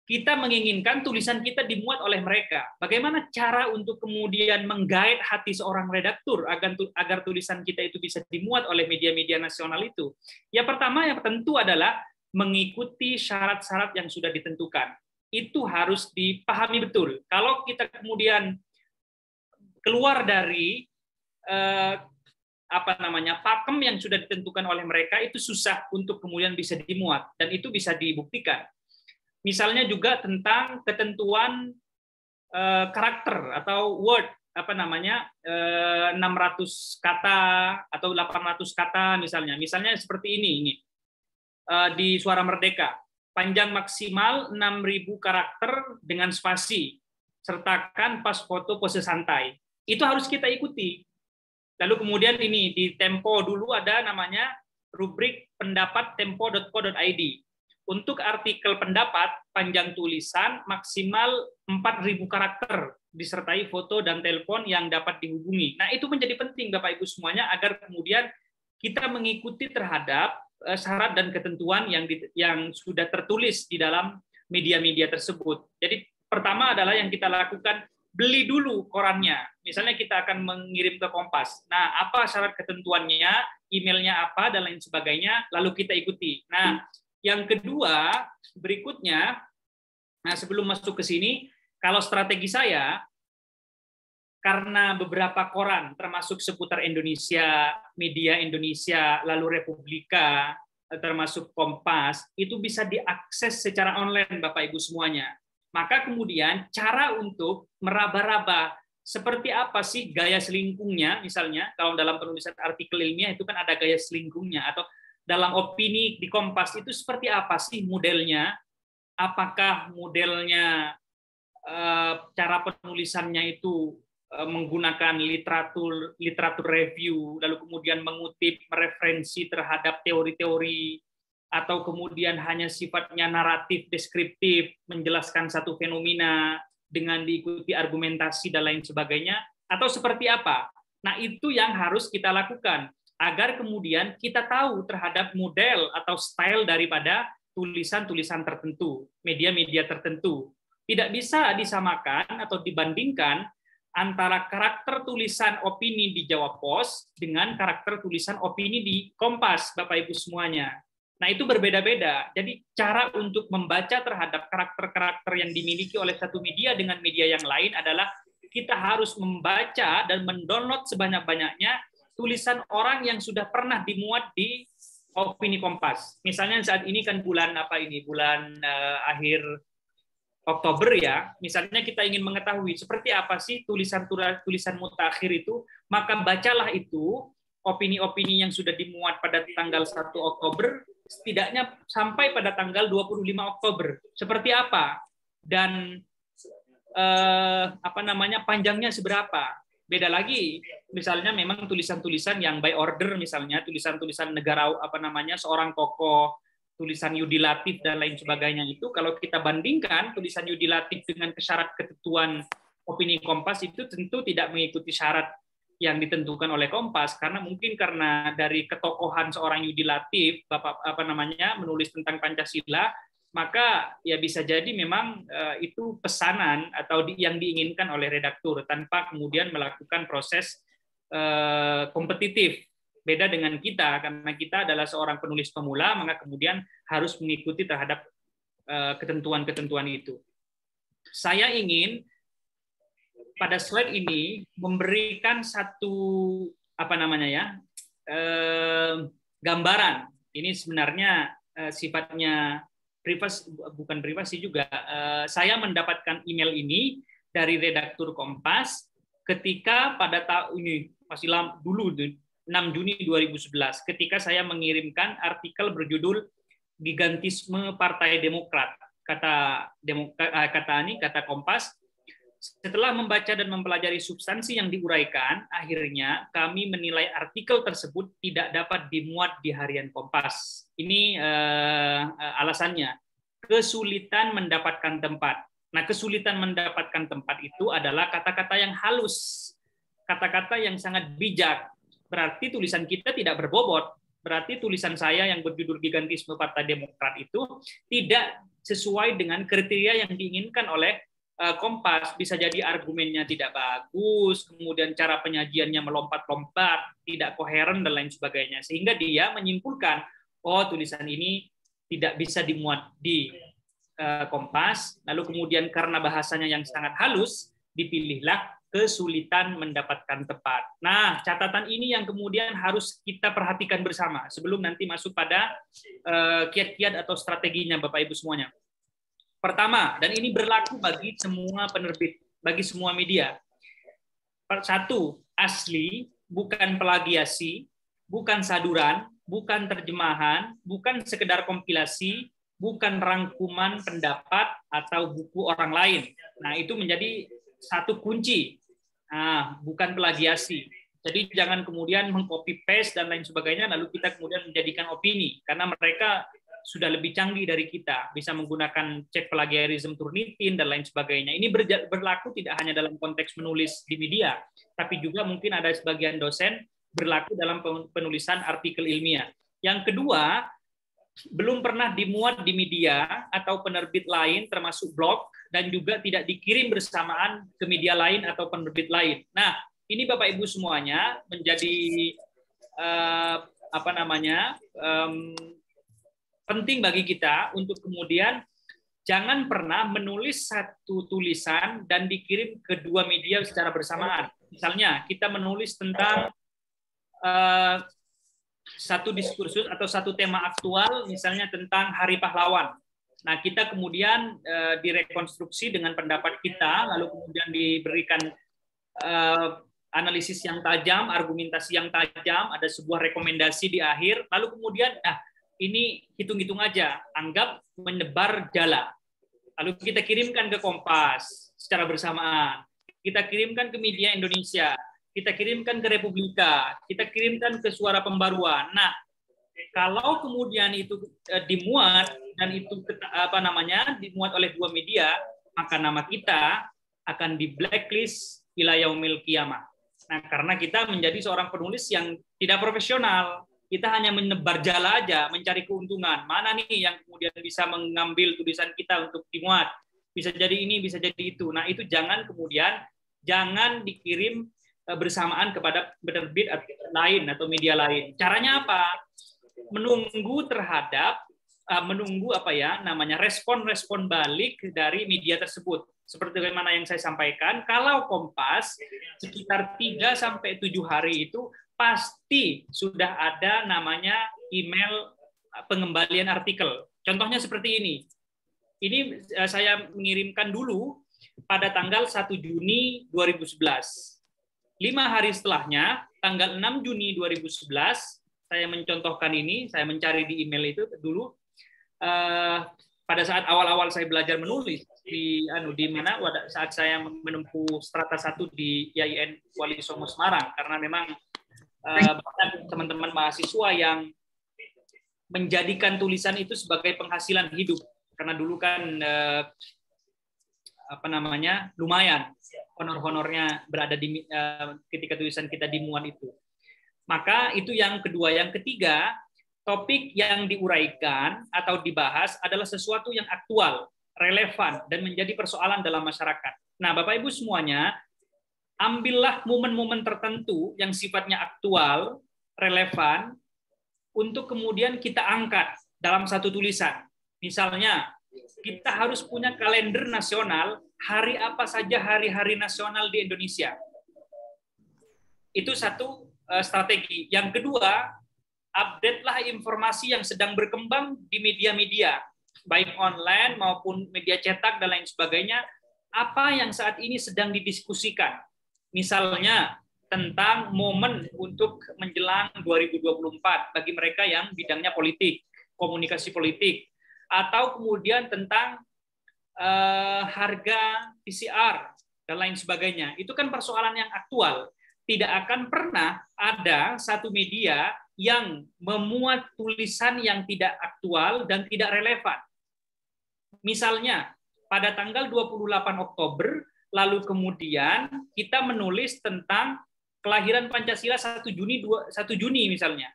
kita menginginkan tulisan kita dimuat oleh mereka. Bagaimana cara untuk kemudian menggait hati seorang redaktur agar tulisan kita itu bisa dimuat oleh media-media nasional itu? Ya, pertama yang tentu adalah mengikuti syarat-syarat yang sudah ditentukan. Itu harus dipahami betul. Kalau kita kemudian keluar dari pakem yang sudah ditentukan oleh mereka, itu susah untuk kemudian bisa dimuat, dan itu bisa dibuktikan. Misalnya juga tentang ketentuan karakter atau word, 600 kata atau 800 kata misalnya. Misalnya seperti ini. Di Suara Merdeka, panjang maksimal 6.000 karakter dengan spasi, sertakan pas foto pose santai. Itu harus kita ikuti. Lalu kemudian ini di Tempo dulu ada namanya rubrik pendapat tempo.co.id. Untuk artikel pendapat panjang tulisan maksimal 4.000 karakter disertai foto dan telepon yang dapat dihubungi. Nah, itu menjadi penting Bapak Ibu semuanya agar kemudian kita mengikuti terhadap syarat dan ketentuan yang sudah tertulis di dalam media-media tersebut. Jadi pertama adalah yang kita lakukan, beli dulu korannya. Misalnya kita akan mengirim ke Kompas. Nah, apa syarat ketentuannya, emailnya apa, dan lain sebagainya, lalu kita ikuti. Nah, yang kedua, berikutnya, nah sebelum masuk ke sini, kalau strategi saya, karena beberapa koran, termasuk Seputar Indonesia, Media Indonesia, lalu Republika, termasuk Kompas, itu bisa diakses secara online, Bapak Ibu semuanya. Maka kemudian cara untuk meraba-raba seperti apa sih gaya selingkungnya, misalnya, kalau dalam penulisan artikel ilmiah itu kan ada gaya selingkungnya, atau dalam opini di Kompas itu seperti apa sih modelnya, apakah modelnya cara penulisannya itu menggunakan literatur review, lalu kemudian mengutip referensi terhadap teori-teori, atau kemudian hanya sifatnya naratif, deskriptif, menjelaskan satu fenomena dengan diikuti argumentasi dan lain sebagainya, atau seperti apa? Nah, itu yang harus kita lakukan, agar kemudian kita tahu terhadap model atau style daripada tulisan-tulisan tertentu, media-media tertentu. Tidak bisa disamakan atau dibandingkan antara karakter tulisan opini di Jawa Pos dengan karakter tulisan opini di Kompas, Bapak Ibu semuanya. Nah, itu berbeda-beda. Jadi cara untuk membaca terhadap karakter-karakter yang dimiliki oleh satu media dengan media yang lain adalah kita harus membaca dan mendownload sebanyak-banyaknya tulisan orang yang sudah pernah dimuat di opini Kompas. Misalnya saat ini kan bulan akhir Oktober ya, misalnya kita ingin mengetahui seperti apa sih tulisan mutakhir itu, maka bacalah itu opini-opini yang sudah dimuat pada tanggal 1 Oktober, setidaknya sampai pada tanggal 25 Oktober. Seperti apa? Dan panjangnya seberapa? Beda lagi, misalnya memang tulisan-tulisan yang by order, misalnya tulisan-tulisan negara seorang tokoh, tulisan yudilatif dan lain sebagainya itu, kalau kita bandingkan tulisan yudilatif dengan syarat ketentuan opini Kompas itu tentu tidak mengikuti syarat yang ditentukan oleh Kompas, karena mungkin karena dari ketokohan seorang yudilatif menulis tentang Pancasila, maka ya bisa jadi memang itu pesanan atau yang diinginkan oleh redaktur tanpa kemudian melakukan proses kompetitif. Beda dengan kita, karena kita adalah seorang penulis pemula, maka kemudian harus mengikuti terhadap ketentuan-ketentuan itu. Saya ingin pada slide ini memberikan satu gambaran. Ini sebenarnya sifatnya bukan privasi juga. Saya mendapatkan email ini dari redaktur Kompas ketika pada tahun ini masih dulu 6 Juni 2011, ketika saya mengirimkan artikel berjudul Gigantisme Partai Demokrat, kata Kompas. Setelah membaca dan mempelajari substansi yang diuraikan, akhirnya kami menilai artikel tersebut tidak dapat dimuat di harian Kompas. Ini alasannya, kesulitan mendapatkan tempat. Nah, kesulitan mendapatkan tempat itu adalah kata-kata yang halus, kata-kata yang sangat bijak. Berarti tulisan kita tidak berbobot. Berarti tulisan saya yang berjudul Gigantisme Partai Demokrat itu tidak sesuai dengan kriteria yang diinginkan oleh Kompas. Bisa jadi argumennya tidak bagus, kemudian cara penyajiannya melompat-lompat, tidak koheren, dan lain sebagainya. Sehingga dia menyimpulkan, oh tulisan ini tidak bisa dimuat di Kompas. Lalu kemudian karena bahasanya yang sangat halus, dipilihlah kesulitan mendapatkan tempat. Nah, catatan ini yang kemudian harus kita perhatikan bersama sebelum nanti masuk pada kiat-kiat atau strateginya, Bapak Ibu semuanya. Pertama, dan ini berlaku bagi semua penerbit, bagi semua media. Satu, asli, bukan plagiasi, bukan saduran, bukan terjemahan, bukan sekedar kompilasi, bukan rangkuman pendapat atau buku orang lain. Nah, itu menjadi satu kunci, bukan plagiasi. Jadi jangan kemudian mengcopy paste dan lain sebagainya, lalu kita kemudian menjadikan opini, karena mereka sudah lebih canggih dari kita, bisa menggunakan cek plagiarism Turnitin dan lain sebagainya. Ini berlaku tidak hanya dalam konteks menulis di media, tapi juga mungkin ada sebagian dosen berlaku dalam penulisan artikel ilmiah. Yang kedua, belum pernah dimuat di media atau penerbit lain termasuk blog, dan juga tidak dikirim bersamaan ke media lain atau penerbit lain. Nah, ini Bapak Ibu semuanya menjadi penting bagi kita untuk kemudian jangan pernah menulis satu tulisan dan dikirim ke dua media secara bersamaan. Misalnya kita menulis tentang satu diskursus atau satu tema aktual, misalnya tentang Hari Pahlawan. Nah, kita kemudian direkonstruksi dengan pendapat kita, lalu kemudian diberikan analisis yang tajam, argumentasi yang tajam, ada sebuah rekomendasi di akhir, lalu kemudian, ini hitung-hitung aja, anggap menyebar jala. Lalu kita kirimkan ke Kompas secara bersamaan. kita kirimkan ke Media Indonesia, kita kirimkan ke Republika, kita kirimkan ke Suara Pembaruan. Nah, kalau kemudian itu dimuat dan itu dimuat oleh dua media, maka nama kita akan di blacklist ila yaumil qiyamah. Nah, karena kita menjadi seorang penulis yang tidak profesional, kita hanya menebar jala aja, mencari keuntungan. Mana nih yang kemudian bisa mengambil tulisan kita untuk dimuat? Bisa jadi ini, bisa jadi itu. Nah, itu jangan dikirim bersamaan kepada penerbit lain atau media lain. Caranya apa? Menunggu respon balik dari media tersebut. Seperti bagaimana yang saya sampaikan, kalau Kompas sekitar 3-7 hari itu pasti sudah ada namanya email pengembalian artikel. Contohnya seperti ini. Ini saya mengirimkan dulu pada tanggal 1 Juni 2011. 5 hari setelahnya, tanggal 6 Juni 2011, saya mencontohkan ini, saya mencari di email itu dulu. Pada saat awal-awal saya belajar menulis saat saya menempuh strata 1 di IAIN Wali Songo Semarang, karena memang banyak teman-teman mahasiswa yang menjadikan tulisan itu sebagai penghasilan hidup, karena dulu kan lumayan honor-honornya berada di ketika tulisan kita dimuat itu. Maka itu yang kedua. Yang ketiga, topik yang diuraikan atau dibahas adalah sesuatu yang aktual, relevan, dan menjadi persoalan dalam masyarakat. Nah, Bapak Ibu semuanya, ambillah momen-momen tertentu yang sifatnya aktual, relevan, untuk kemudian kita angkat dalam satu tulisan. Misalnya, kita harus punya kalender nasional, hari apa saja hari-hari nasional di Indonesia. Itu satu strategi. Yang kedua, update-lah informasi yang sedang berkembang di media-media, baik online maupun media cetak dan lain sebagainya, apa yang saat ini sedang didiskusikan. Misalnya, tentang momen untuk menjelang 2024 bagi mereka yang bidangnya politik, komunikasi politik, atau kemudian tentang harga PCR dan lain sebagainya. Itu kan persoalan yang aktual. Tidak akan pernah ada satu media yang memuat tulisan yang tidak aktual dan tidak relevan. Misalnya, pada tanggal 28 Oktober, lalu kemudian kita menulis tentang kelahiran Pancasila 1 Juni misalnya.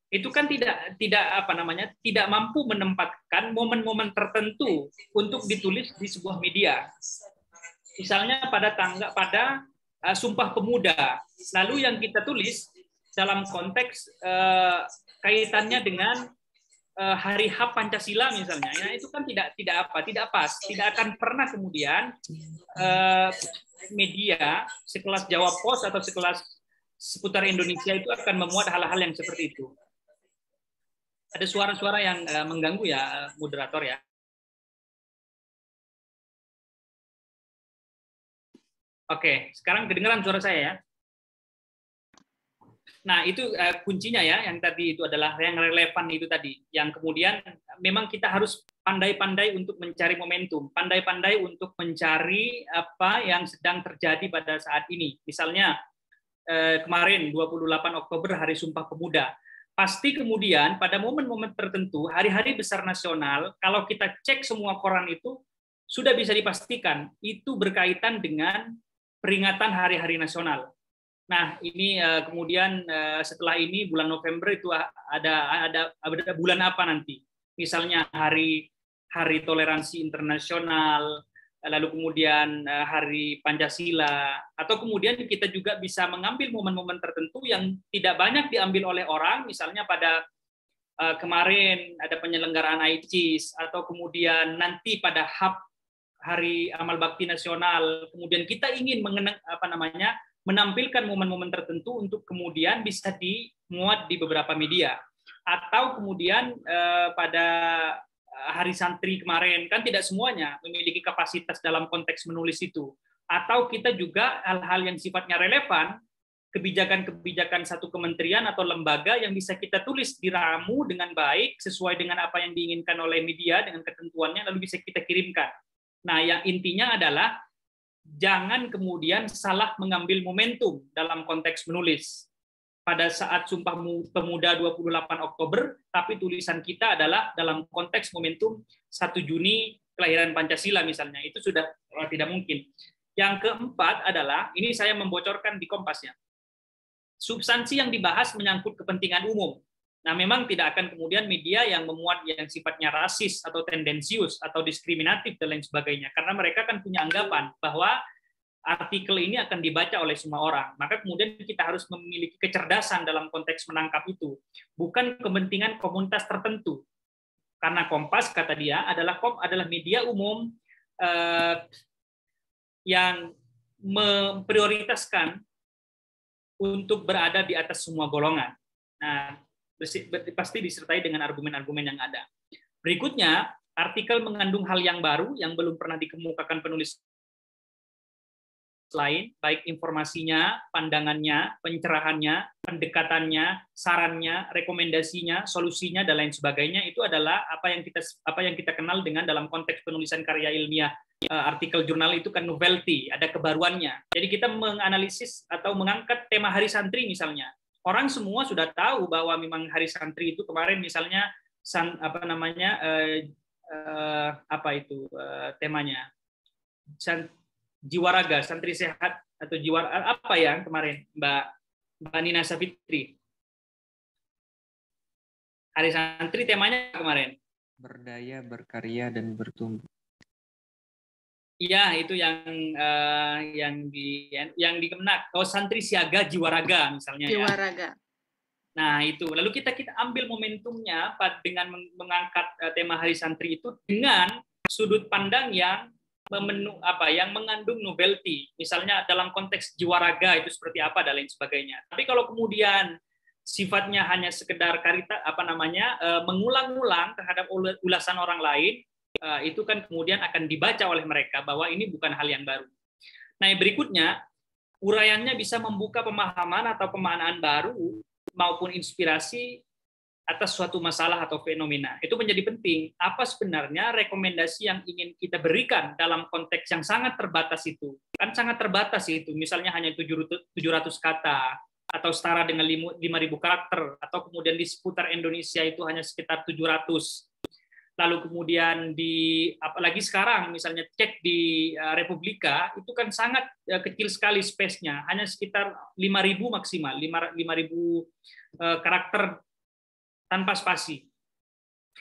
Itu kan tidak mampu menempatkan momen-momen tertentu untuk ditulis di sebuah media. Misalnya pada Sumpah Pemuda. Lalu yang kita tulis dalam konteks kaitannya dengan Hari H Pancasila misalnya. Nah, itu kan tidak pas. Tidak akan pernah kemudian media sekelas Jawa Pos atau sekelas Seputar Indonesia itu akan memuat hal-hal yang seperti itu. Ada suara-suara yang mengganggu ya, moderator ya. Oke, sekarang kedengaran suara saya ya. Nah, itu kuncinya ya, yang tadi itu adalah yang relevan itu tadi. Yang kemudian memang kita harus pandai-pandai untuk mencari momentum, pandai-pandai untuk mencari apa yang sedang terjadi pada saat ini. Misalnya kemarin 28 Oktober Hari Sumpah Pemuda. Pasti kemudian pada momen-momen tertentu, hari-hari besar nasional, kalau kita cek semua koran itu, sudah bisa dipastikan itu berkaitan dengan peringatan hari-hari nasional. Nah, ini kemudian setelah ini bulan November itu ada bulan apa nanti? Misalnya hari toleransi internasional, lalu kemudian hari Pancasila, atau kemudian kita juga bisa mengambil momen-momen tertentu yang tidak banyak diambil oleh orang, misalnya pada kemarin ada penyelenggaraan ICIS, atau kemudian nanti pada HAP Hari Amal Bakti Nasional, kemudian kita ingin menampilkan momen-momen tertentu untuk kemudian bisa dimuat di beberapa media. Atau kemudian pada Hari Santri kemarin, kan tidak semuanya memiliki kapasitas dalam konteks menulis itu. Atau kita juga hal-hal yang sifatnya relevan, kebijakan-kebijakan satu kementerian atau lembaga yang bisa kita tulis, diramu dengan baik, sesuai dengan apa yang diinginkan oleh media, dengan ketentuannya, lalu bisa kita kirimkan. Nah, yang intinya adalah jangan kemudian salah mengambil momentum dalam konteks menulis. Pada saat Sumpah Pemuda 28 Oktober, tapi tulisan kita adalah dalam konteks momentum 1 Juni kelahiran Pancasila misalnya. Itu sudah tidak mungkin. Yang keempat adalah, ini saya membocorkan di Kompasnya, substansi yang dibahas menyangkut kepentingan umum. Nah, memang tidak akan kemudian media yang memuat yang sifatnya rasis atau tendensius atau diskriminatif dan lain sebagainya, karena mereka kan punya anggapan bahwa artikel ini akan dibaca oleh semua orang. Maka kemudian kita harus memiliki kecerdasan dalam konteks menangkap itu, bukan kepentingan komunitas tertentu. Karena Kompas, kata dia, adalah media umum yang memprioritaskan untuk berada di atas semua golongan. Nah, pasti disertai dengan argumen-argumen yang ada. Berikutnya, artikel mengandung hal yang baru yang belum pernah dikemukakan penulis lain, baik informasinya, pandangannya, pencerahannya, pendekatannya, sarannya, rekomendasinya, solusinya, dan lain sebagainya. Itu adalah apa yang kita kenal dengan dalam konteks penulisan karya ilmiah. Artikel jurnal itu kan novelty, ada kebaruannya. Jadi kita menganalisis atau mengangkat tema Hari Santri misalnya. Orang semua sudah tahu bahwa memang Hari Santri itu kemarin misalnya temanya jiwa raga, santri sehat atau jiwa apa ya kemarin Mbak Nina Savitri. Hari Santri temanya kemarin berdaya, berkarya, dan bertumbuh. Iya, itu yang di Kemenak. Oh, santri siaga jiwa raga misalnya. Jiwa raga. Nah, itu. Lalu kita ambil momentumnya dengan mengangkat tema Hari Santri itu dengan sudut pandang yang yang mengandung novelty. Misalnya dalam konteks jiwa raga itu seperti apa dan lain sebagainya. Tapi kalau kemudian sifatnya hanya sekedar mengulang-ulang terhadap ulasan orang lain, itu kan kemudian akan dibaca oleh mereka bahwa ini bukan hal yang baru. Nah, yang berikutnya, uraiannya bisa membuka pemahaman atau pemaknaan baru maupun inspirasi atas suatu masalah atau fenomena. Itu menjadi penting. Apa sebenarnya rekomendasi yang ingin kita berikan dalam konteks yang sangat terbatas itu? Kan sangat terbatas itu, misalnya hanya 700 kata, atau setara dengan 5.000 karakter, atau kemudian di seputar Indonesia itu hanya sekitar 700. Lalu kemudian apalagi sekarang misalnya cek di Republika itu kan sangat kecil sekali space-nya, hanya sekitar 5.000 maksimal, 5.000 karakter tanpa spasi.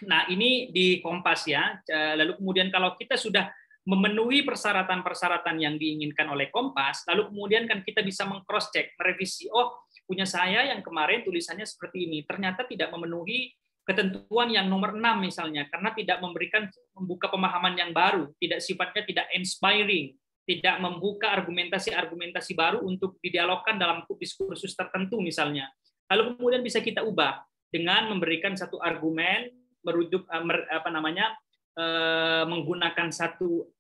Nah, ini di Kompas ya. Lalu kemudian kalau kita sudah memenuhi persyaratan-persyaratan yang diinginkan oleh Kompas, lalu kemudian kan kita bisa meng-cross check, merevisi, oh punya saya yang kemarin tulisannya seperti ini, ternyata tidak memenuhi ketentuan yang nomor 6 misalnya, karena tidak membuka pemahaman yang baru, sifatnya tidak inspiring, tidak membuka argumentasi-argumentasi baru untuk didialogkan dalam diskursus tertentu misalnya. Lalu kemudian bisa kita ubah dengan memberikan satu argumen, merujuk menggunakan satu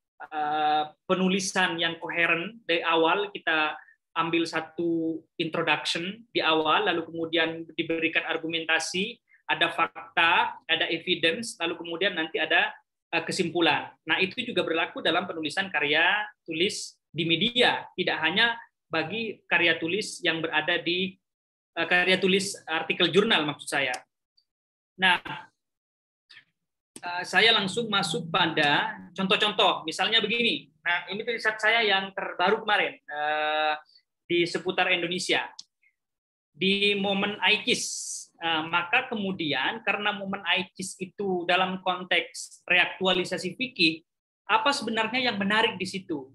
penulisan yang koheren dari awal. Kita ambil satu introduction di awal, lalu kemudian diberikan argumentasi, ada fakta, ada evidence, lalu kemudian nanti ada kesimpulan. Nah, itu juga berlaku dalam penulisan karya tulis di media, tidak hanya bagi karya tulis yang berada di karya tulis artikel jurnal maksud saya. Nah, saya langsung masuk pada contoh-contoh. Misalnya begini. Nah, ini riset saya yang terbaru kemarin di seputar Indonesia. Di momen IKIS, maka kemudian karena momen IKIS itu dalam konteks reaktualisasi fikih, apa sebenarnya yang menarik di situ?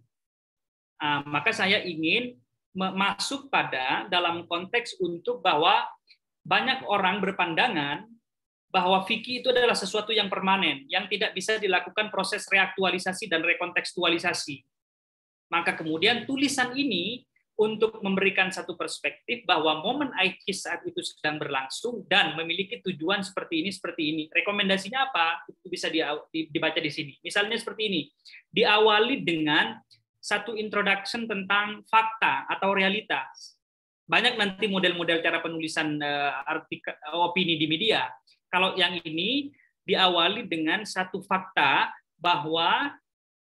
Maka saya ingin masuk pada dalam konteks untuk bahwa banyak orang berpandangan bahwa fikih itu adalah sesuatu yang permanen, yang tidak bisa dilakukan proses reaktualisasi dan rekontekstualisasi. Maka kemudian tulisan ini untuk memberikan satu perspektif bahwa momen IKIS saat itu sedang berlangsung dan memiliki tujuan seperti ini. Rekomendasinya apa? Itu bisa dibaca di sini. Misalnya seperti ini. Diawali dengan satu introduction tentang fakta atau realitas. Banyak nanti model-model cara penulisan artikel opini di media. Kalau yang ini diawali dengan satu fakta bahwa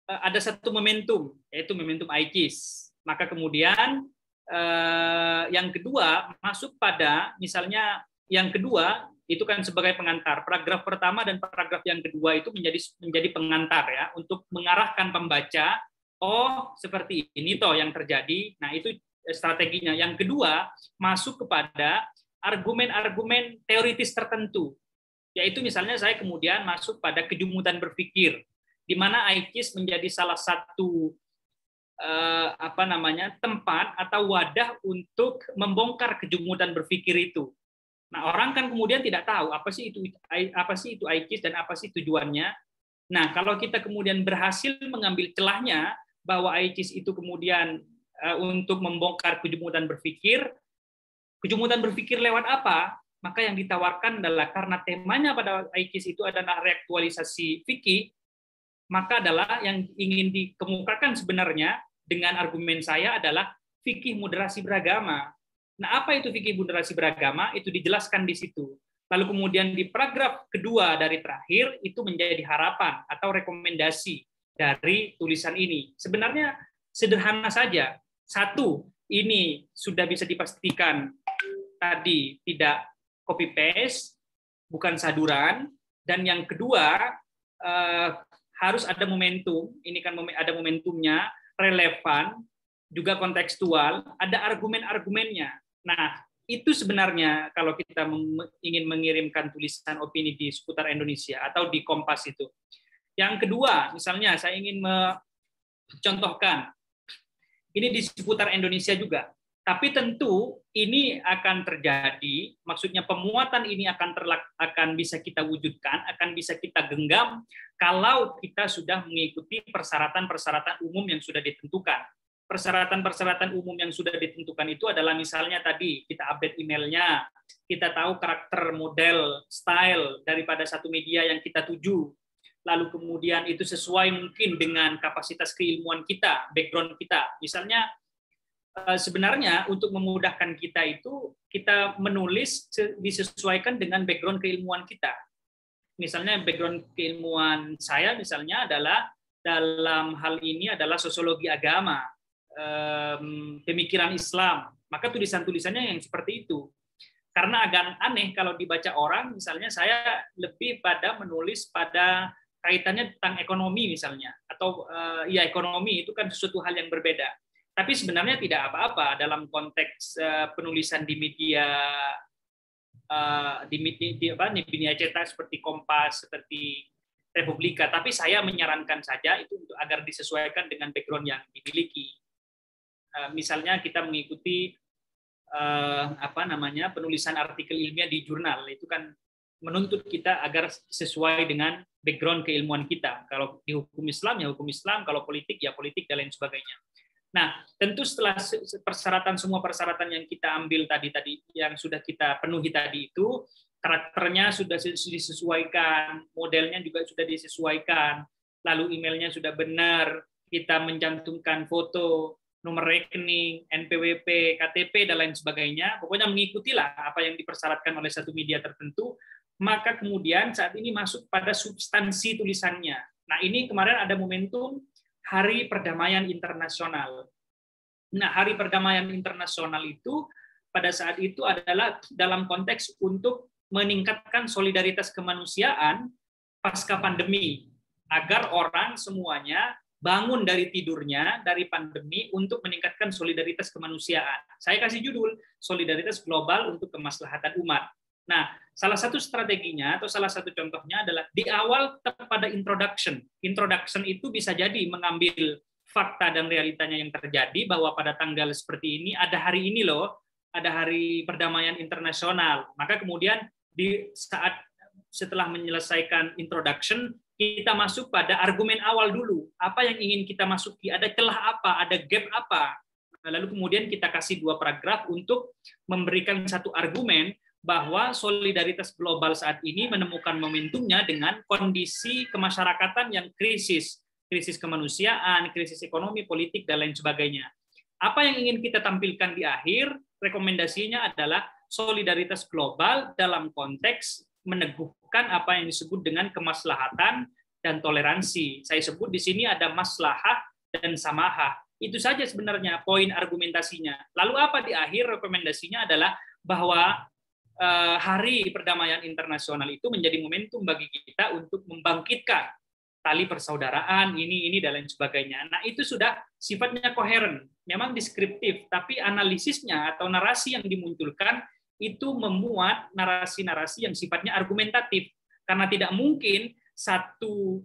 ada satu momentum, yaitu momentum ICIS. Maka kemudian yang kedua masuk pada, misalnya yang kedua itu kan sebagai pengantar. Paragraf pertama dan paragraf yang kedua itu menjadi pengantar ya, untuk mengarahkan pembaca, oh seperti ini toh yang terjadi. Nah itu strateginya. Yang kedua masuk kepada argumen-argumen teoritis tertentu, yaitu misalnya saya kemudian masuk pada kejumutan berpikir, di mana ICIS menjadi salah satu tempat atau wadah untuk membongkar kejumutan berpikir itu. Nah, orang kan kemudian tidak tahu apa sih itu ICIS dan apa sih tujuannya. Nah, kalau kita kemudian berhasil mengambil celahnya bahwa ICIS itu kemudian untuk membongkar kejumutan berpikir lewat apa? Maka yang ditawarkan adalah karena temanya pada ICIS itu adalah reaktualisasi fikih, maka adalah yang ingin dikemukakan sebenarnya dengan argumen saya adalah fikih moderasi beragama. Nah, apa itu fikih moderasi beragama? Itu dijelaskan di situ. Lalu kemudian di paragraf kedua dari terakhir itu menjadi harapan atau rekomendasi dari tulisan ini. Sebenarnya sederhana saja. Satu, ini sudah bisa dipastikan tadi tidak copy paste, bukan saduran. Dan yang kedua, harus ada momentum. Ini kan ada momentumnya, relevan, juga kontekstual, ada argumen-argumennya. Nah, itu sebenarnya kalau kita ingin mengirimkan tulisan opini di seputar Indonesia atau di Kompas itu. Yang kedua, misalnya saya ingin mencontohkan, ini di seputar Indonesia juga. Tapi tentu ini akan terjadi, maksudnya pemuatan ini akan bisa kita wujudkan, akan bisa kita genggam kalau kita sudah mengikuti persyaratan-persyaratan umum yang sudah ditentukan. Persyaratan-persyaratan umum yang sudah ditentukan itu adalah misalnya tadi kita update emailnya, kita tahu karakter, model, style daripada satu media yang kita tuju, lalu kemudian itu sesuai mungkin dengan kapasitas keilmuan kita, background kita. Misalnya sebenarnya untuk memudahkan kita itu, kita menulis disesuaikan dengan background keilmuan kita. Misalnya background keilmuan saya misalnya adalah dalam hal ini adalah sosiologi agama, pemikiran Islam, maka tulisan-tulisannya yang seperti itu. Karena agak aneh kalau dibaca orang, misalnya saya lebih pada menulis pada kaitannya tentang ekonomi misalnya, atau ya ekonomi itu kan sesuatu hal yang berbeda. Tapi sebenarnya tidak apa-apa dalam konteks penulisan di media media cetak seperti Kompas, seperti Republika. Tapi saya menyarankan saja itu untuk agar disesuaikan dengan background yang dimiliki. Misalnya kita mengikuti penulisan artikel ilmiah di jurnal, itu kan menuntut kita agar sesuai dengan background keilmuan kita. Kalau di hukum Islam ya hukum Islam, kalau politik ya politik dan lain sebagainya. Nah, tentu setelah semua persyaratan yang kita ambil tadi yang sudah kita penuhi tadi itu, karakternya sudah disesuaikan, modelnya juga sudah disesuaikan, lalu emailnya sudah benar, kita mencantumkan foto, nomor rekening, NPWP, KTP, dan lain sebagainya. Pokoknya mengikutilah apa yang dipersyaratkan oleh satu media tertentu, maka kemudian saat ini masuk pada substansi tulisannya. Nah, ini kemarin ada momentum Hari Perdamaian Internasional. Nah, Hari Perdamaian Internasional itu pada saat itu adalah dalam konteks untuk meningkatkan solidaritas kemanusiaan pasca pandemi, agar orang semuanya bangun dari tidurnya, dari pandemi, untuk meningkatkan solidaritas kemanusiaan. Saya kasih judul, Solidaritas Global untuk Kemaslahatan Umat. Nah, salah satu strateginya atau salah satu contohnya adalah di awal pada introduction. Introduction itu bisa jadi mengambil fakta dan realitanya yang terjadi, bahwa pada tanggal seperti ini, ada hari ini loh, ada Hari Perdamaian Internasional. Maka kemudian setelah menyelesaikan introduction, kita masuk pada argumen awal dulu. Apa yang ingin kita masuki? Ada celah apa? Ada gap apa? Lalu kemudian kita kasih 2 paragraf untuk memberikan satu argumen bahwa solidaritas global saat ini menemukan momentumnya dengan kondisi kemasyarakatan yang krisis kemanusiaan, krisis ekonomi, politik, dan lain sebagainya. Apa yang ingin kita tampilkan di akhir, rekomendasinya adalah solidaritas global dalam konteks meneguhkan apa yang disebut dengan kemaslahatan dan toleransi. Saya sebut di sini ada maslahah dan samahah. Itu saja sebenarnya poin argumentasinya. Lalu apa di akhir rekomendasinya adalah bahwa Hari Perdamaian Internasional itu menjadi momentum bagi kita untuk membangkitkan tali persaudaraan, ini dan lain sebagainya. Nah, itu sudah sifatnya koheren, memang deskriptif, tapi analisisnya atau narasi yang dimunculkan itu memuat narasi-narasi yang sifatnya argumentatif, karena tidak mungkin satu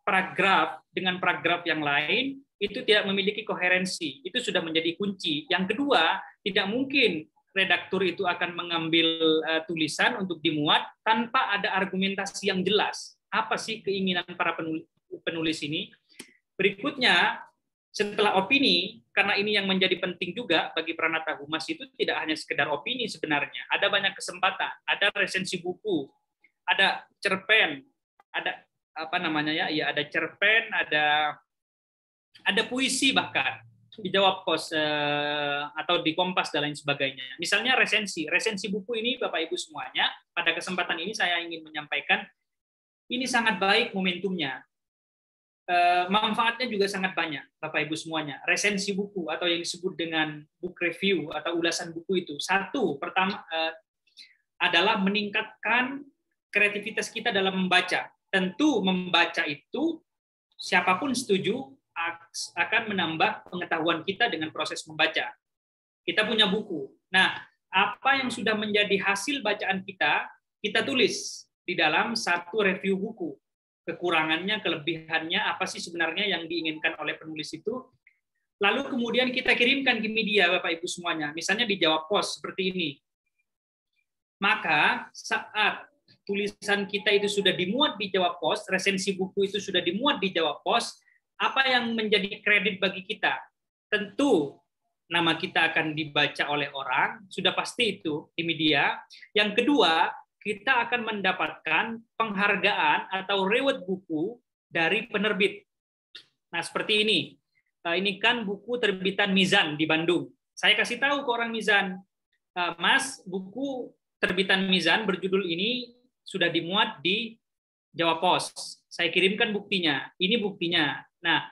paragraf dengan paragraf yang lain itu tidak memiliki koherensi. Itu sudah menjadi kunci. Yang kedua, tidak mungkin redaktur itu akan mengambil tulisan untuk dimuat tanpa ada argumentasi yang jelas. Apa sih keinginan para penulis ini? Berikutnya, setelah opini, karena ini yang menjadi penting juga bagi Pranata Humas itu tidak hanya sekedar opini sebenarnya. Ada banyak kesempatan, ada resensi buku, ada cerpen, ada ada cerpen, ada puisi bahkan dijawab pos atau di Kompas dan lain sebagainya. Misalnya resensi buku ini Bapak Ibu semuanya, pada kesempatan ini saya ingin menyampaikan ini sangat baik momentumnya. Manfaatnya juga sangat banyak Bapak Ibu semuanya. Resensi buku atau yang disebut dengan book review atau ulasan buku itu. Satu, pertama adalah meningkatkan kreativitas kita dalam membaca. Tentu membaca itu siapapun setuju akan menambah pengetahuan kita dengan proses membaca. Kita punya buku. Nah, apa yang sudah menjadi hasil bacaan kita tulis di dalam satu review buku. Kekurangannya, kelebihannya, apa sih sebenarnya yang diinginkan oleh penulis itu. Lalu kemudian kita kirimkan ke media, Bapak Ibu semuanya. Misalnya di Jawab Pos, seperti ini. Maka saat tulisan kita itu sudah dimuat di Jawab Pos, resensi buku itu sudah dimuat di Jawab Pos, apa yang menjadi kredit bagi kita? Tentu nama kita akan dibaca oleh orang, sudah pasti itu di media. Yang kedua, kita akan mendapatkan penghargaan atau reward buku dari penerbit. Nah, seperti ini. Ini kan buku terbitan Mizan di Bandung. Saya kasih tahu ke orang Mizan, Mas, buku terbitan Mizan berjudul ini sudah dimuat di Jawa Pos. Saya kirimkan buktinya. Ini buktinya. Nah,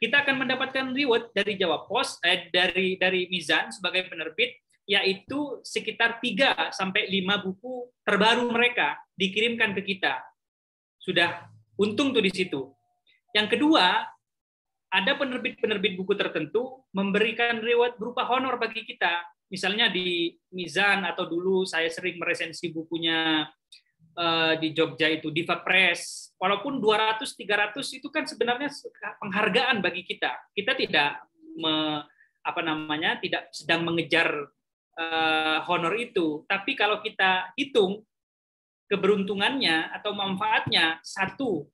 kita akan mendapatkan reward dari Jawa Pos, dari Mizan sebagai penerbit, yaitu sekitar 3 sampai 5 buku terbaru mereka dikirimkan ke kita. Sudah untung tuh di situ. Yang kedua, ada penerbit-penerbit buku tertentu memberikan reward berupa honor bagi kita. Misalnya di Mizan atau dulu saya sering meresensi bukunya di Jogja itu Diva Press, walaupun 200-300 itu kan sebenarnya penghargaan bagi kita. Kita tidak tidak sedang mengejar honor itu, tapi kalau kita hitung keberuntungannya atau manfaatnya, satu,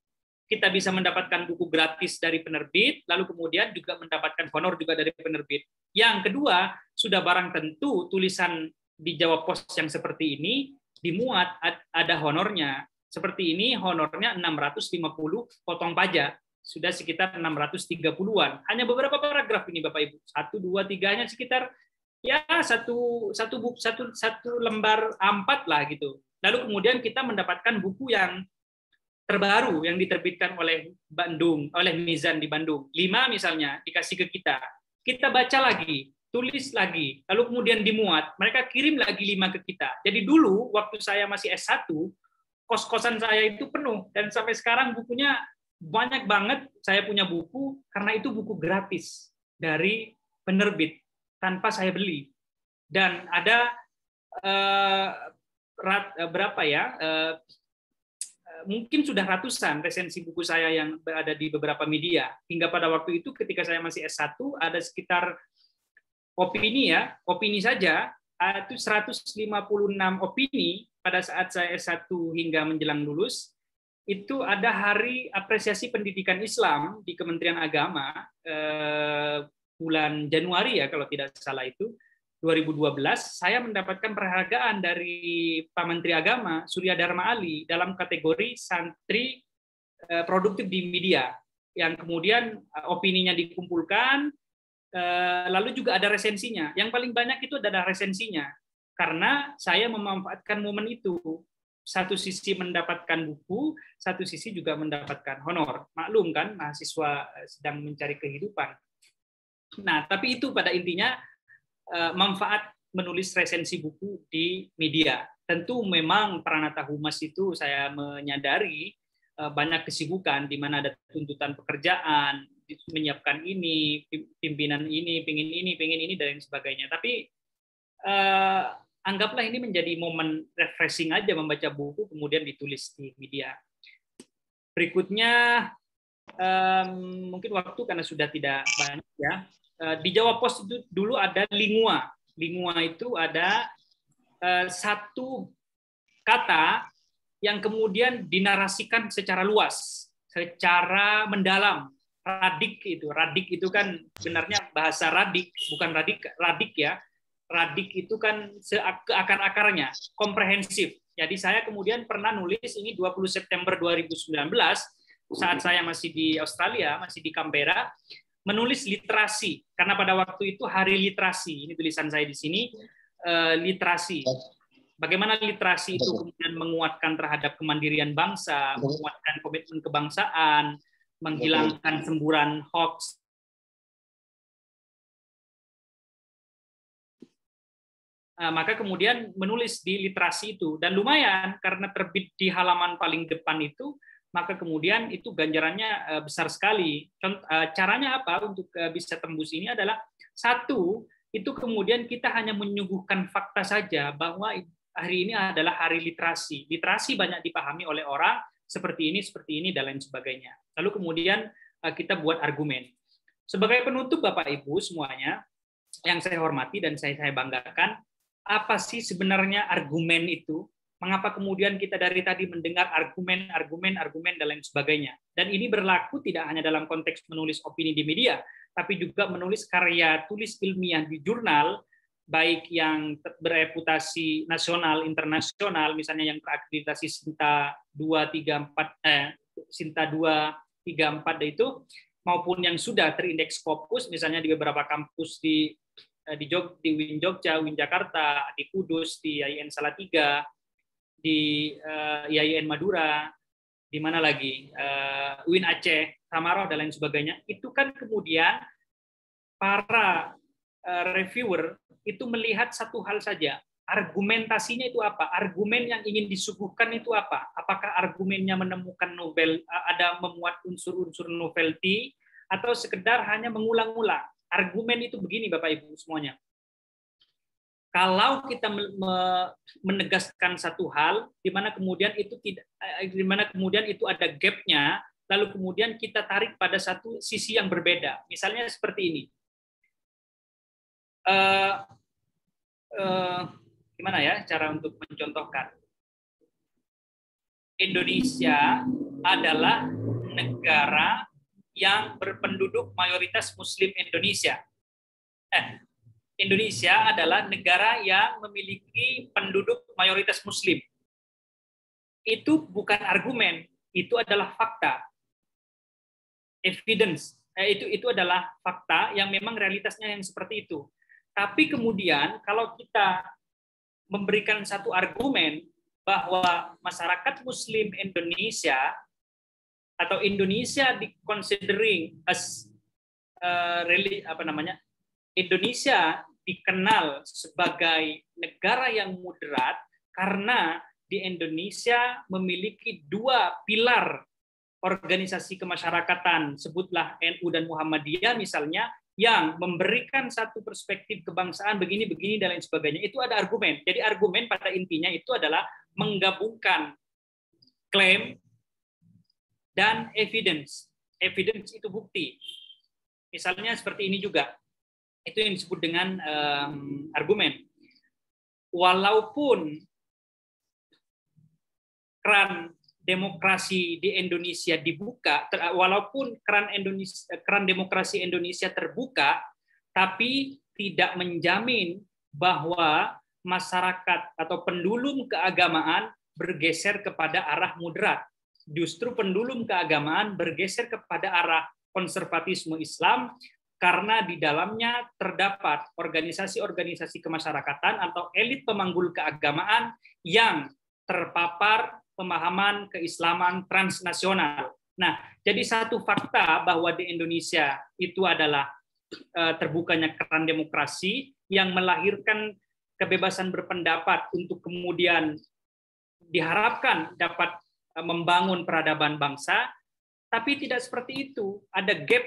kita bisa mendapatkan buku gratis dari penerbit, lalu kemudian juga mendapatkan honor juga dari penerbit. Yang kedua, sudah barang tentu tulisan di Jawa Pos yang seperti ini dimuat ada honornya. Seperti ini honornya 650 potong pajak. Sudah sekitar 630-an. Hanya beberapa paragraf ini Bapak Ibu. 1, 2, 3-nya sekitar ya satu lembar A4 lah gitu. Lalu kemudian kita mendapatkan buku yang terbaru yang diterbitkan oleh Mizan di Bandung. 5 misalnya dikasih ke kita. Kita baca lagi, tulis lagi, lalu kemudian dimuat, mereka kirim lagi 5 ke kita. Jadi dulu, waktu saya masih S1, kos-kosan saya itu penuh, dan sampai sekarang bukunya banyak banget, saya punya buku, karena itu buku gratis dari penerbit, tanpa saya beli. Dan ada mungkin sudah ratusan resensi buku saya yang berada di beberapa media. Hingga pada waktu itu ketika saya masih S1, ada sekitar opini saja itu 156 opini pada saat saya S1 hingga menjelang lulus. Itu ada Hari Apresiasi Pendidikan Islam di Kementerian Agama bulan Januari ya kalau tidak salah itu 2012. Saya mendapatkan penghargaan dari Pak Menteri Agama Surya Dharma Ali dalam kategori santri produktif di media, yang kemudian opininya dikumpulkan. Lalu juga ada resensinya. Yang paling banyak itu adalah resensinya, karena saya memanfaatkan momen itu. satu sisi mendapatkan buku, satu sisi juga mendapatkan honor. Maklum kan, mahasiswa sedang mencari kehidupan. Nah, tapi itu pada intinya manfaat menulis resensi buku di media. Tentu memang Pranata Humas itu saya menyadari banyak kesibukan di mana ada tuntutan pekerjaan, menyiapkan ini, pimpinan ini, pengen ini dan sebagainya. Tapi anggaplah ini menjadi momen refreshing aja membaca buku kemudian ditulis di media. Berikutnya mungkin waktu karena sudah tidak banyak ya. Di Jawa Pos itu dulu ada lingua. Lingua itu ada satu kata yang kemudian dinarasikan secara luas, secara mendalam. Radik itu kan sebenarnya bahasa radik, bukan radik ya. Radik itu kan ke akar-akarnya, komprehensif. Jadi saya kemudian pernah nulis ini 20 September 2019 saat saya masih di Australia, masih di Canberra, menulis literasi karena pada waktu itu hari literasi. Ini tulisan saya di sini, literasi. Bagaimana literasi itu kemudian menguatkan terhadap kemandirian bangsa, menguatkan komitmen kebangsaan, menghilangkan semburan hoax. Maka kemudian menulis di literasi itu, dan lumayan karena terbit di halaman paling depan itu, maka kemudian itu ganjarannya besar sekali. Caranya apa untuk bisa tembus ini adalah satu, itu kemudian kita hanya menyuguhkan fakta saja bahwa hari ini adalah hari literasi. Literasi banyak dipahami oleh orang seperti ini, dan lain sebagainya. Lalu kemudian kita buat argumen. Sebagai penutup Bapak Ibu semuanya, yang saya hormati dan saya banggakan, apa sih sebenarnya argumen itu? Mengapa kemudian kita dari tadi mendengar argumen, dan lain sebagainya? Dan ini berlaku tidak hanya dalam konteks menulis opini di media, tapi juga menulis karya tulis ilmiah di jurnal, baik yang bereputasi nasional, internasional, misalnya yang terakreditasi Sinta 234 itu, maupun yang sudah terindeks Scopus, misalnya di beberapa kampus di UIN Jogja, UIN Jakarta, di Kudus, di IAIN Salatiga, di IAIN Madura, di mana lagi, UIN Aceh, Samaroh, dan lain sebagainya. Itu kan kemudian para reviewer itu melihat satu hal saja, argumentasinya itu apa, argumen yang ingin disuguhkan itu apa, apakah argumennya menemukan novel, ada memuat unsur-unsur novelty, atau sekedar hanya mengulang-ulang. Argumen itu begini Bapak Ibu semuanya. Kalau kita menegaskan satu hal, di mana kemudian itu ada gap-nya, lalu kemudian kita tarik pada satu sisi yang berbeda. Misalnya seperti ini. Gimana ya cara untuk mencontohkan? Indonesia adalah negara yang berpenduduk mayoritas Muslim Indonesia. Indonesia adalah negara yang memiliki penduduk mayoritas Muslim. Itu bukan argumen, itu adalah fakta. Evidence. Itu adalah fakta yang memang realitasnya yang seperti itu. Tapi kemudian kalau kita memberikan satu argumen bahwa masyarakat Muslim Indonesia atau Indonesia considering as Indonesia dikenal sebagai negara yang moderat karena di Indonesia memiliki dua pilar organisasi kemasyarakatan, sebutlah NU dan Muhammadiyah misalnya, yang memberikan satu perspektif kebangsaan begini-begini dan lain sebagainya. Itu ada argumen. Jadi argumen pada intinya itu adalah menggabungkan klaim dan evidence. Evidence itu bukti. Misalnya seperti ini juga. Itu yang disebut dengan argumen. Walaupun keran demokrasi di Indonesia dibuka, walaupun keran demokrasi Indonesia terbuka, tapi tidak menjamin bahwa masyarakat atau pendulum keagamaan bergeser kepada arah moderat. Justru pendulum keagamaan bergeser kepada arah konservatisme Islam karena di dalamnya terdapat organisasi-organisasi kemasyarakatan atau elit pemanggul keagamaan yang terpapar pemahaman keislaman transnasional. Nah, jadi satu fakta bahwa di Indonesia itu adalah terbukanya keran demokrasi yang melahirkan kebebasan berpendapat untuk kemudian diharapkan dapat membangun peradaban bangsa, tapi tidak seperti itu. Ada gap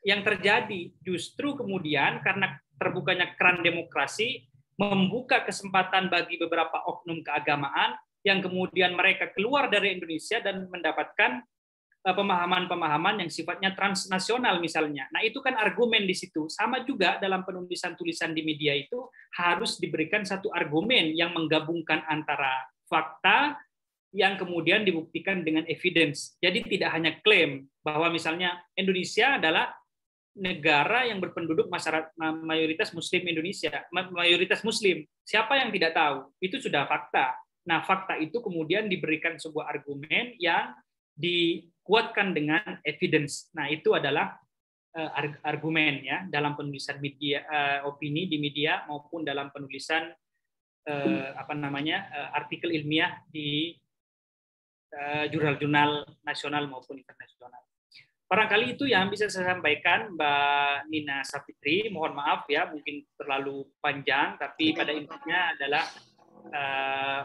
yang terjadi. Justru kemudian karena terbukanya keran demokrasi membuka kesempatan bagi beberapa oknum keagamaan yang kemudian mereka keluar dari Indonesia dan mendapatkan pemahaman-pemahaman yang sifatnya transnasional misalnya. Nah, itu kan argumen di situ. Sama juga dalam penulisan tulisan di media itu harus diberikan satu argumen yang menggabungkan antara fakta yang kemudian dibuktikan dengan evidence. Jadi tidak hanya klaim bahwa misalnya Indonesia adalah negara yang berpenduduk masyarakat mayoritas Muslim Indonesia, mayoritas Muslim. Siapa yang tidak tahu? Itu sudah fakta. Nah, fakta itu kemudian diberikan sebuah argumen yang dikuatkan dengan evidence. Nah, itu adalah argumen ya dalam penulisan media, opini di media maupun dalam penulisan artikel ilmiah di jurnal-jurnal nasional maupun internasional. Barangkali itu yang bisa saya sampaikan, Mbak Nina Sapitri. Mohon maaf ya, mungkin terlalu panjang, tapi pada intinya adalah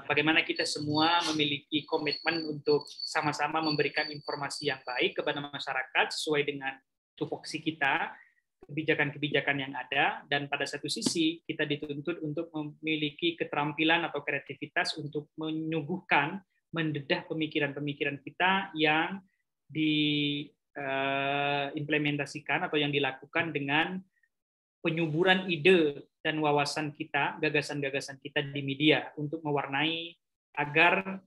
bagaimana kita semua memiliki komitmen untuk sama-sama memberikan informasi yang baik kepada masyarakat sesuai dengan tupoksi kita, kebijakan-kebijakan yang ada, dan pada satu sisi kita dituntut untuk memiliki keterampilan atau kreativitas untuk menyuguhkan, mendedah pemikiran-pemikiran kita yang diimplementasikan atau yang dilakukan dengan penyuburan ide dan wawasan kita, gagasan-gagasan kita di media untuk mewarnai agar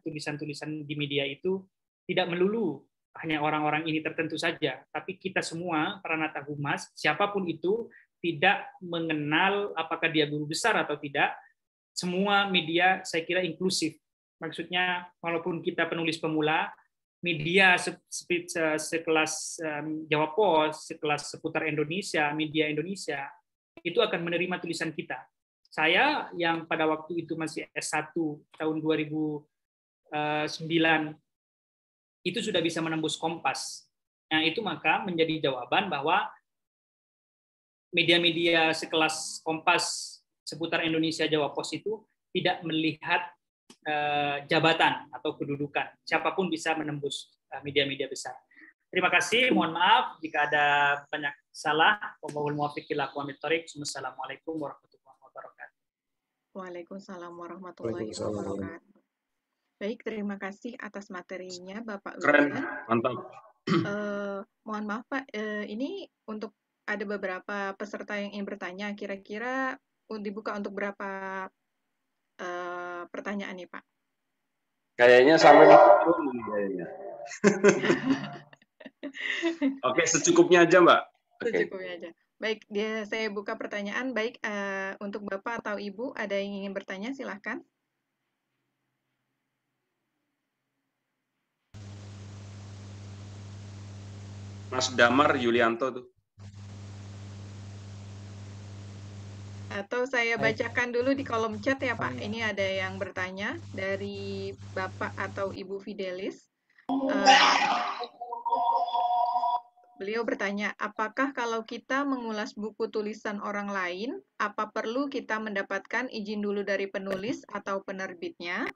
tulisan-tulisan di media itu tidak melulu hanya orang-orang ini tertentu saja, tapi kita semua Pranata Humas, siapapun itu, tidak mengenal apakah dia guru besar atau tidak. Semua media saya kira inklusif. Maksudnya walaupun kita penulis pemula, media sekelas Jawa Pos, sekelas Seputar Indonesia, media Indonesia, itu akan menerima tulisan kita. Saya yang pada waktu itu masih S1 tahun 2009, itu sudah bisa menembus Kompas. Nah, itu maka menjadi jawaban bahwa media-media sekelas Kompas, Seputar Indonesia, Jawa Pos itu tidak melihat jabatan atau kedudukan. Siapapun bisa menembus media-media besar. Terima kasih. Mohon maaf jika ada banyak salah. Wassalamualaikum warahmatullahi wabarakatuh. Waalaikumsalam warahmatullahi wabarakatuh. Baik, terima kasih atas materinya, Bapak Keren, Wildan. mantap. Mohon maaf, Pak. Ini untuk ada beberapa peserta yang ingin bertanya. Kira-kira dibuka untuk berapa pertanyaan nih, Pak? Kayaknya sampai kayaknya. Oke, secukupnya aja, Mbak. Secukupnya aja. Baik, saya buka pertanyaan. Baik, untuk Bapak atau Ibu, ada yang ingin bertanya? Silahkan. Mas Damar Yulianto tuh. Atau saya bacakan dulu di kolom chat ya, Pak. Ini ada yang bertanya dari Bapak atau Ibu Fidelis. Beliau bertanya, apakah kalau kita mengulas buku tulisan orang lain, apa perlu kita mendapatkan izin dulu dari penulis atau penerbitnya?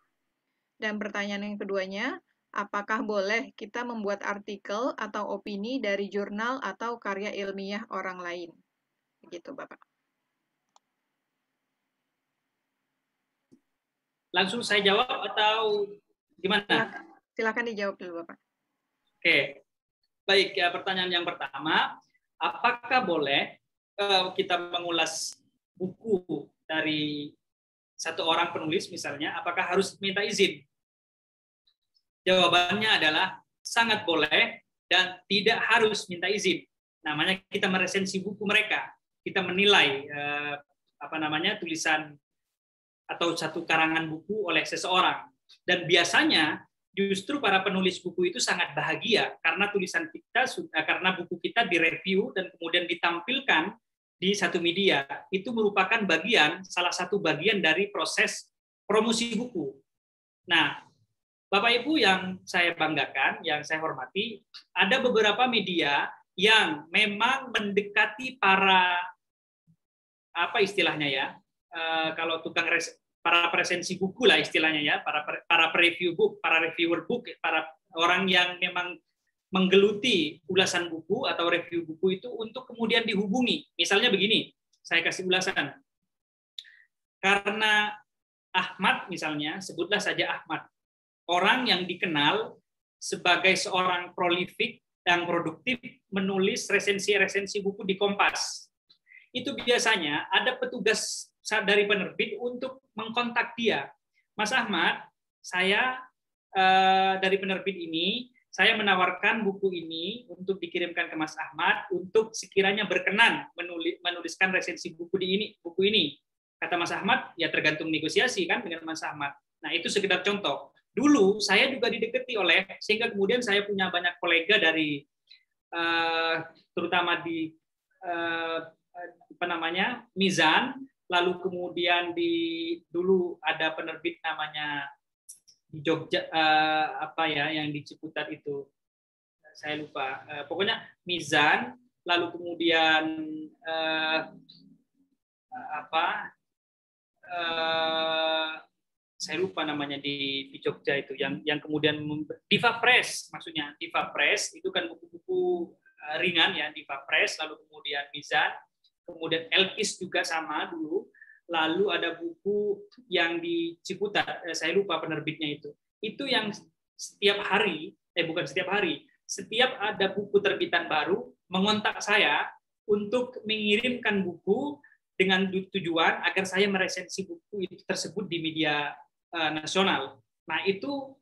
Dan pertanyaan yang keduanya, apakah boleh kita membuat artikel atau opini dari jurnal atau karya ilmiah orang lain? Begitu, Bapak. Langsung saya jawab atau gimana? Silakan dijawab dulu, Bapak. Oke. Baik, ya pertanyaan yang pertama, apakah boleh kita mengulas buku dari satu orang penulis misalnya, apakah harus minta izin? Jawabannya adalah sangat boleh dan tidak harus minta izin. Namanya kita meresensi buku mereka, kita menilai tulisan atau satu karangan buku oleh seseorang. Dan biasanya justru para penulis buku itu sangat bahagia karena tulisan kita, karena buku kita direview dan kemudian ditampilkan di satu media. Itu merupakan salah satu bagian dari proses promosi buku. Nah, Bapak Ibu yang saya banggakan, yang saya hormati, ada beberapa media yang memang mendekati para apa istilahnya ya, kalau tukang para presensi buku lah istilahnya ya, para review book, para reviewer book, para orang yang memang menggeluti ulasan buku atau review buku itu untuk kemudian dihubungi. Misalnya begini, saya kasih ulasan. Karena Ahmad misalnya, sebutlah saja Ahmad, orang yang dikenal sebagai seorang prolific dan produktif menulis resensi-resensi buku di Kompas. Itu biasanya ada petugas dari penerbit untuk mengkontak dia. Mas Ahmad, saya dari penerbit ini, saya menawarkan buku ini untuk dikirimkan ke Mas Ahmad untuk sekiranya berkenan menuliskan resensi buku ini. Kata Mas Ahmad, ya tergantung negosiasi kan dengan Mas Ahmad. Nah, itu sekedar contoh. Dulu saya juga didekati sehingga kemudian saya punya banyak kolega dari terutama di Mizan, lalu kemudian dulu ada penerbit namanya di Jogja, yang di Ciputat itu saya lupa, pokoknya Mizan, lalu kemudian saya lupa namanya di Jogja itu yang kemudian Diva Press, maksudnya Diva Press itu kan buku-buku ringan ya, Diva Press, lalu kemudian Mizan, kemudian Elkis juga sama dulu. Lalu ada buku yang di Ciputat, saya lupa penerbitnya itu. Itu yang setiap hari, setiap ada buku terbitan baru, mengontak saya untuk mengirimkan buku dengan tujuan agar saya meresensi buku itu tersebut di media nasional. Nah, itu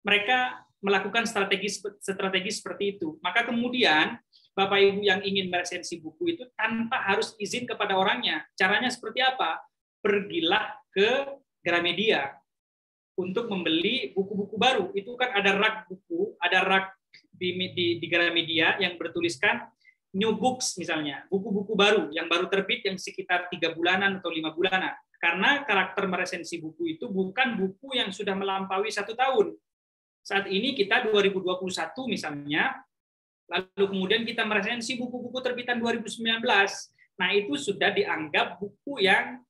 mereka melakukan strategi seperti itu. Maka kemudian Bapak Ibu yang ingin meresensi buku itu tanpa harus izin kepada orangnya. Caranya seperti apa? Pergilah ke Gramedia untuk membeli buku-buku baru. Itu kan ada rak buku, ada rak di Gramedia yang bertuliskan new books misalnya, buku-buku baru yang baru terbit yang sekitar 3 bulanan atau 5 bulanan. Karena karakter meresensi buku itu bukan buku yang sudah melampaui 1 tahun. Saat ini kita 2021 misalnya, lalu kemudian kita meresensi buku-buku terbitan 2019. Nah, itu sudah dianggap buku yang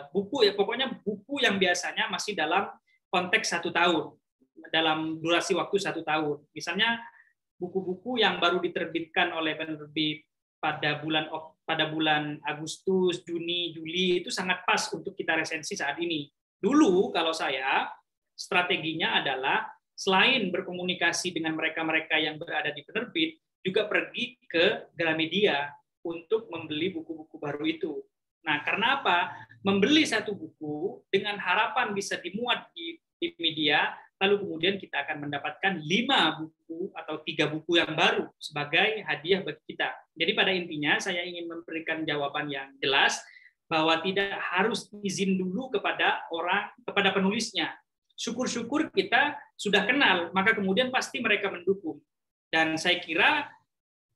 buku ya, pokoknya buku yang biasanya masih dalam konteks 1 tahun, dalam durasi waktu 1 tahun. Misalnya buku-buku yang baru diterbitkan oleh penerbit pada bulan Agustus, Juni, Juli itu sangat pas untuk kita resensi saat ini. Dulu kalau saya strateginya adalah selain berkomunikasi dengan mereka-mereka yang berada di penerbit, juga pergi ke Gramedia untuk membeli buku-buku baru itu. Nah, karena apa? Membeli 1 buku dengan harapan bisa dimuat di media, lalu kemudian kita akan mendapatkan 5 buku atau 3 buku yang baru sebagai hadiah bagi kita. Jadi pada intinya saya ingin memberikan jawaban yang jelas bahwa tidak harus izin dulu kepada penulisnya. Syukur-syukur kita sudah kenal, maka kemudian pasti mereka mendukung. Dan saya kira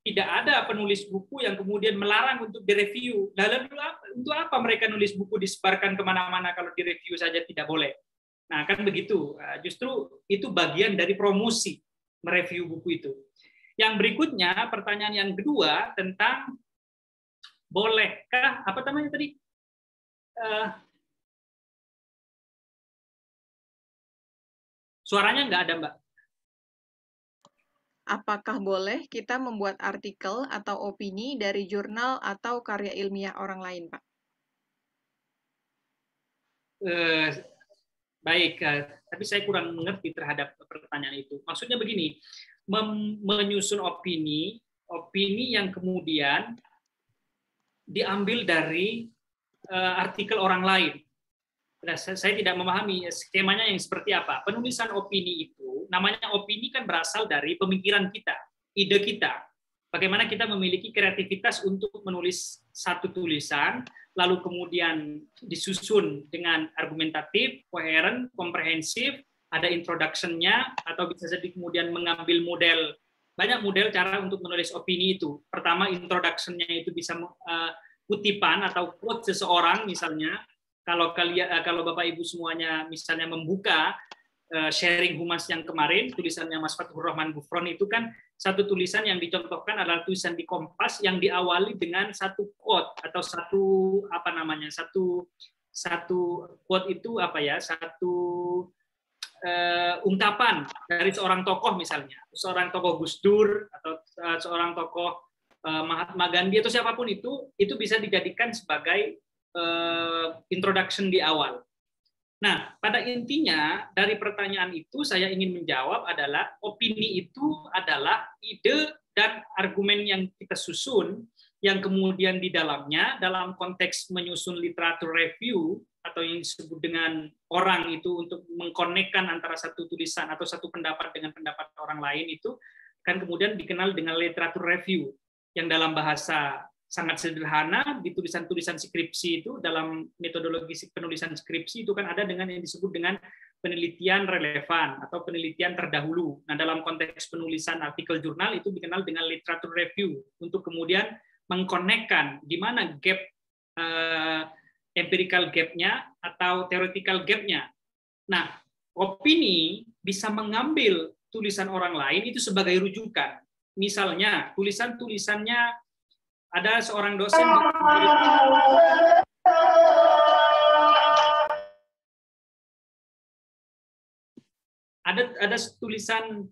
tidak ada penulis buku yang kemudian melarang untuk direview. Lalu untuk apa mereka nulis buku disebarkan kemana-mana kalau direview saja tidak boleh? Nah, kan begitu. Justru itu bagian dari promosi mereview buku itu. Yang berikutnya, pertanyaan yang kedua tentang bolehkah, apa namanya tadi? Suaranya nggak ada, Mbak. Apakah boleh kita membuat artikel atau opini dari jurnal atau karya ilmiah orang lain, Pak? Baik, tapi saya kurang mengerti terhadap pertanyaan itu. Maksudnya begini, menyusun opini yang kemudian diambil dari artikel orang lain. Nah, saya tidak memahami skemanya yang seperti apa. Penulisan opini itu, namanya opini kan berasal dari pemikiran kita, ide kita. Bagaimana kita memiliki kreativitas untuk menulis satu tulisan, lalu kemudian disusun dengan argumentatif, koheren, komprehensif, ada introduction-nya, atau bisa jadi kemudian mengambil model banyak model cara untuk menulis opini itu. Pertama, introduction-nya itu bisa kutipan atau quote seseorang misalnya. Kalau Bapak Ibu semuanya misalnya membuka sharing humas yang kemarin, tulisannya Mas Fathur Rahman Gufron itu kan satu tulisan yang dicontohkan adalah tulisan di Kompas yang diawali dengan satu quote atau satu quote itu satu ungkapan dari seorang tokoh misalnya, seorang tokoh Gus Dur atau seorang tokoh Mahatma Gandhi atau siapapun itu bisa dijadikan sebagai introduction di awal. Nah, pada intinya dari pertanyaan itu saya ingin menjawab adalah opini itu adalah ide dan argumen yang kita susun yang kemudian di dalamnya dalam konteks menyusun literatur review atau yang disebut dengan orang itu untuk mengkonekkan antara satu tulisan atau satu pendapat dengan pendapat orang lain itu kan kemudian dikenal dengan literatur review yang dalam bahasa sangat sederhana di tulisan-tulisan skripsi itu dalam metodologi penulisan skripsi itu kan ada dengan yang disebut dengan penelitian relevan atau penelitian terdahulu. Nah, dalam konteks penulisan artikel jurnal itu dikenal dengan literatur review untuk kemudian mengkonekkan di mana gap empirical gap-nya atau theoretical gap-nya. Nah, opini bisa mengambil tulisan orang lain itu sebagai rujukan. Misalnya, tulisan-tulisannya ada seorang dosen ada tulisan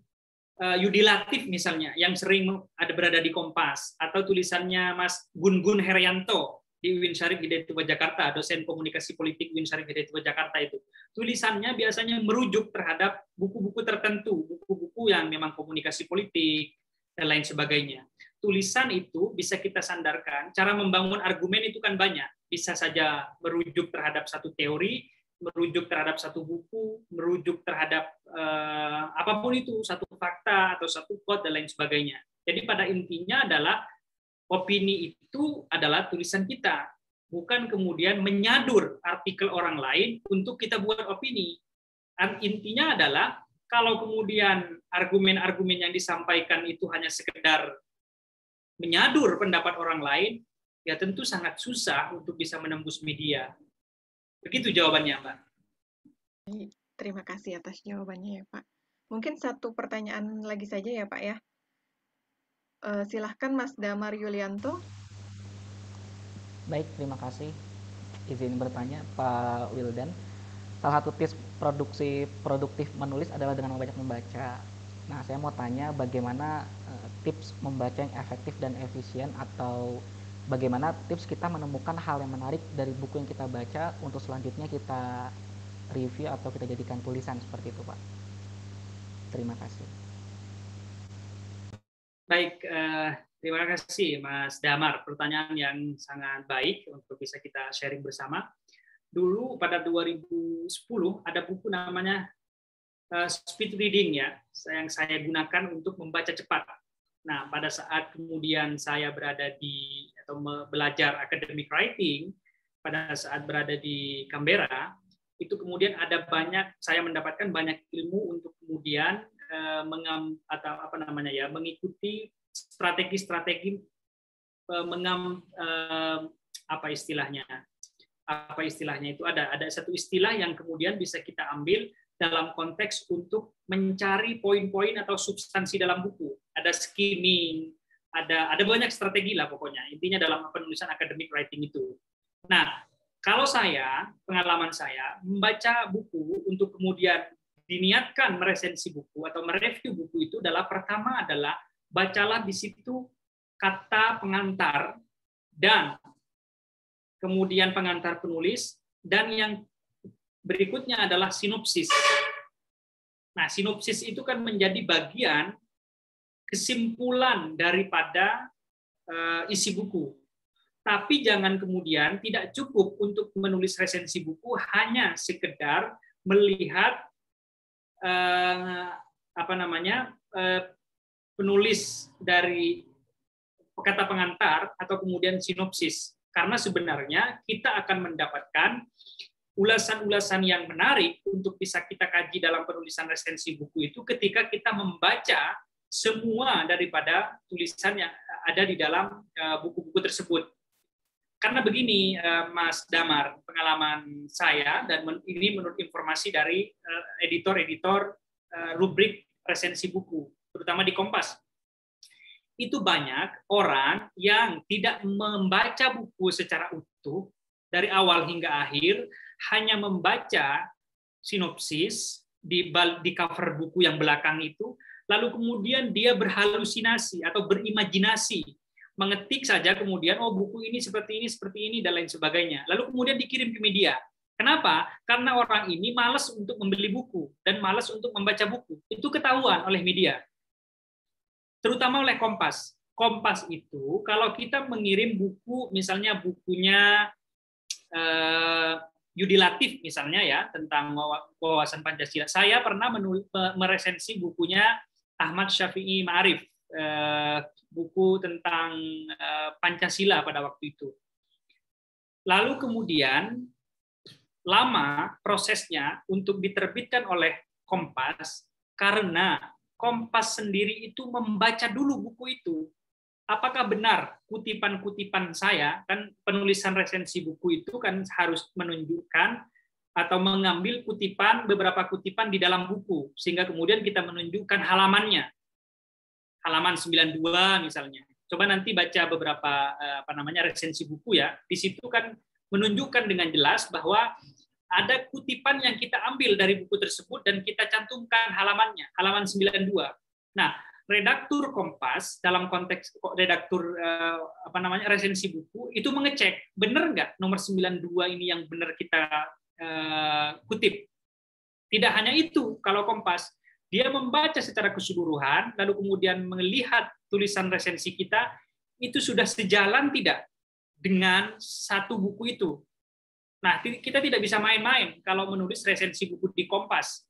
Yudi Latif misalnya yang sering berada di Kompas, atau tulisannya Mas Gun-Gun Herianto di UIN Syarif Hidayatullah Jakarta, dosen komunikasi politik UIN Syarif Hidayatullah Jakarta itu. Tulisannya biasanya merujuk terhadap buku-buku tertentu, buku-buku yang memang komunikasi politik dan lain sebagainya. Tulisan itu bisa kita sandarkan, cara membangun argumen itu kan banyak. Bisa saja merujuk terhadap satu teori, merujuk terhadap satu buku, merujuk terhadap apapun itu, satu fakta atau satu quote dan lain sebagainya. Jadi pada intinya adalah opini itu adalah tulisan kita, bukan kemudian menyadur artikel orang lain untuk kita buat opini. Intinya adalah kalau kemudian argumen-argumen yang disampaikan itu hanya sekedar menyadur pendapat orang lain, ya tentu sangat susah untuk bisa menembus media. Begitu jawabannya, Mbak. Terima kasih atas jawabannya ya, Pak. Mungkin satu pertanyaan lagi saja ya, Pak ya. Silahkan Mas Damar Yulianto. Baik, terima kasih. Izin bertanya, Pak Wildan. Salah satu tips produktif menulis adalah dengan banyak membaca. Nah, saya mau tanya bagaimana tips membaca yang efektif dan efisien, atau bagaimana tips kita menemukan hal yang menarik dari buku yang kita baca untuk selanjutnya kita review atau kita jadikan tulisan seperti itu, Pak. Terima kasih. Baik, terima kasih Mas Damar. Pertanyaan yang sangat baik untuk bisa kita sharing bersama. Dulu pada 2010 ada buku namanya speed reading ya, yang saya gunakan untuk membaca cepat. Nah, pada saat kemudian saya berada di atau belajar academic writing, pada saat berada di Canberra, itu kemudian saya mendapatkan banyak ilmu untuk kemudian mengikuti strategi-strategi apa istilahnya itu ada satu istilah yang kemudian bisa kita ambil dalam konteks untuk mencari poin-poin atau substansi dalam buku. Ada skimming, ada banyak strategi lah pokoknya. Intinya dalam penulisan academic writing itu. Nah, kalau pengalaman saya membaca buku untuk kemudian diniatkan meresensi buku atau mereview buku itu pertama adalah bacalah di situ kata pengantar dan kemudian pengantar penulis, dan yang berikutnya adalah sinopsis. Nah, sinopsis itu kan menjadi bagian kesimpulan daripada isi buku. Tapi jangan kemudian tidak cukup untuk menulis resensi buku hanya sekedar melihat penulis dari kata pengantar atau kemudian sinopsis. Karena sebenarnya kita akan mendapatkan ulasan-ulasan yang menarik untuk bisa kita kaji dalam penulisan resensi buku itu ketika kita membaca semua daripada tulisan yang ada di dalam buku-buku tersebut. Karena begini, Mas Damar, pengalaman saya, dan ini menurut informasi dari editor-editor rubrik resensi buku, terutama di Kompas. Itu banyak orang yang tidak membaca buku secara utuh, dari awal hingga akhir, hanya membaca sinopsis di cover buku yang belakang itu, lalu kemudian dia berhalusinasi atau berimajinasi, mengetik saja kemudian, oh buku ini, seperti ini, dan lain sebagainya. Lalu kemudian dikirim ke media. Kenapa? Karena orang ini malas untuk membeli buku dan malas untuk membaca buku. Itu ketahuan oleh media. Terutama oleh Kompas. Kompas itu, kalau kita mengirim buku, misalnya bukunya Yudi Latif misalnya ya, tentang wawasan Pancasila. Saya pernah meresensi bukunya Ahmad Syafi'i Ma'arif, buku tentang Pancasila pada waktu itu. Lalu kemudian lama prosesnya untuk diterbitkan oleh Kompas karena Kompas sendiri itu membaca dulu buku itu. Apakah benar kutipan-kutipan saya, kan penulisan resensi buku itu kan harus menunjukkan atau mengambil beberapa kutipan di dalam buku, sehingga kemudian kita menunjukkan halamannya. Halaman 92 misalnya. Coba nanti baca beberapa resensi buku ya. Di situ kan menunjukkan dengan jelas bahwa ada kutipan yang kita ambil dari buku tersebut dan kita cantumkan halamannya, halaman 92. Nah, redaktur Kompas dalam konteks redaktur resensi buku itu mengecek benar nggak nomor 92 ini yang benar kita kutip. Tidak hanya itu, kalau Kompas dia membaca secara keseluruhan, lalu kemudian melihat tulisan resensi kita, itu sudah sejalan tidak dengan satu buku itu. Nah, kita tidak bisa main-main kalau menulis resensi buku di Kompas.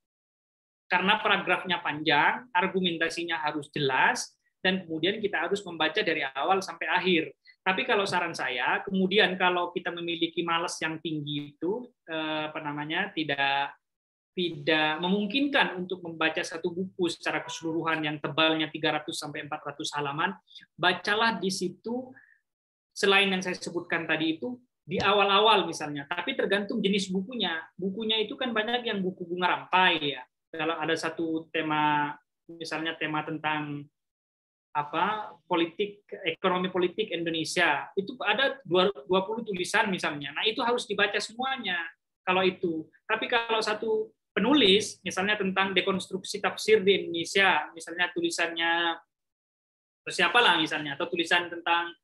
Karena paragrafnya panjang, argumentasinya harus jelas, dan kemudian kita harus membaca dari awal sampai akhir. Tapi kalau saran saya, kemudian kalau kita memiliki malas yang tinggi itu, tidak memungkinkan untuk membaca satu buku secara keseluruhan yang tebalnya 300 sampai 400 halaman, bacalah di situ selain yang saya sebutkan tadi itu di awal-awal misalnya, tapi tergantung jenis bukunya. Bukunya itu kan banyak yang buku bunga rampai ya. Kalau ada satu tema, misalnya tema tentang ekonomi politik Indonesia, itu ada 20 tulisan misalnya. Nah, itu harus dibaca semuanya kalau itu. Tapi kalau satu penulis, misalnya tentang dekonstruksi tafsir di Indonesia, misalnya tulisannya siapalah misalnya, atau tulisan tentang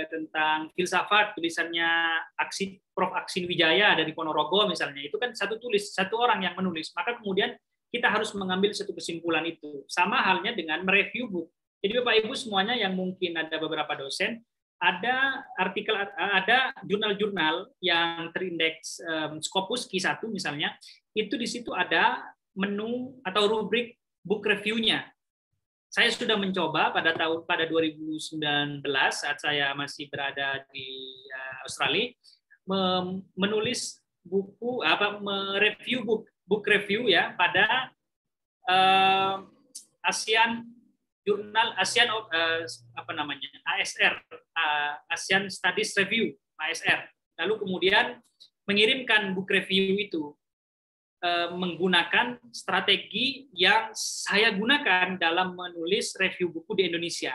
tentang filsafat, tulisannya Prof. Aksin Wijaya dari Ponorogo misalnya, itu kan satu orang yang menulis, maka kemudian kita harus mengambil satu kesimpulan itu. Sama halnya dengan mereview buku. Jadi Bapak Ibu semuanya yang mungkin ada beberapa dosen, ada artikel, ada jurnal-jurnal yang terindeks Scopus Q1 misalnya, itu di situ ada menu atau rubrik book review-nya. Saya sudah mencoba pada 2019 saat saya masih berada di Australia, menulis buku mereview book review ya pada ASR, ASEAN Studies Review, ASR. Lalu kemudian mengirimkan book review itu menggunakan strategi yang saya gunakan dalam menulis review buku di Indonesia.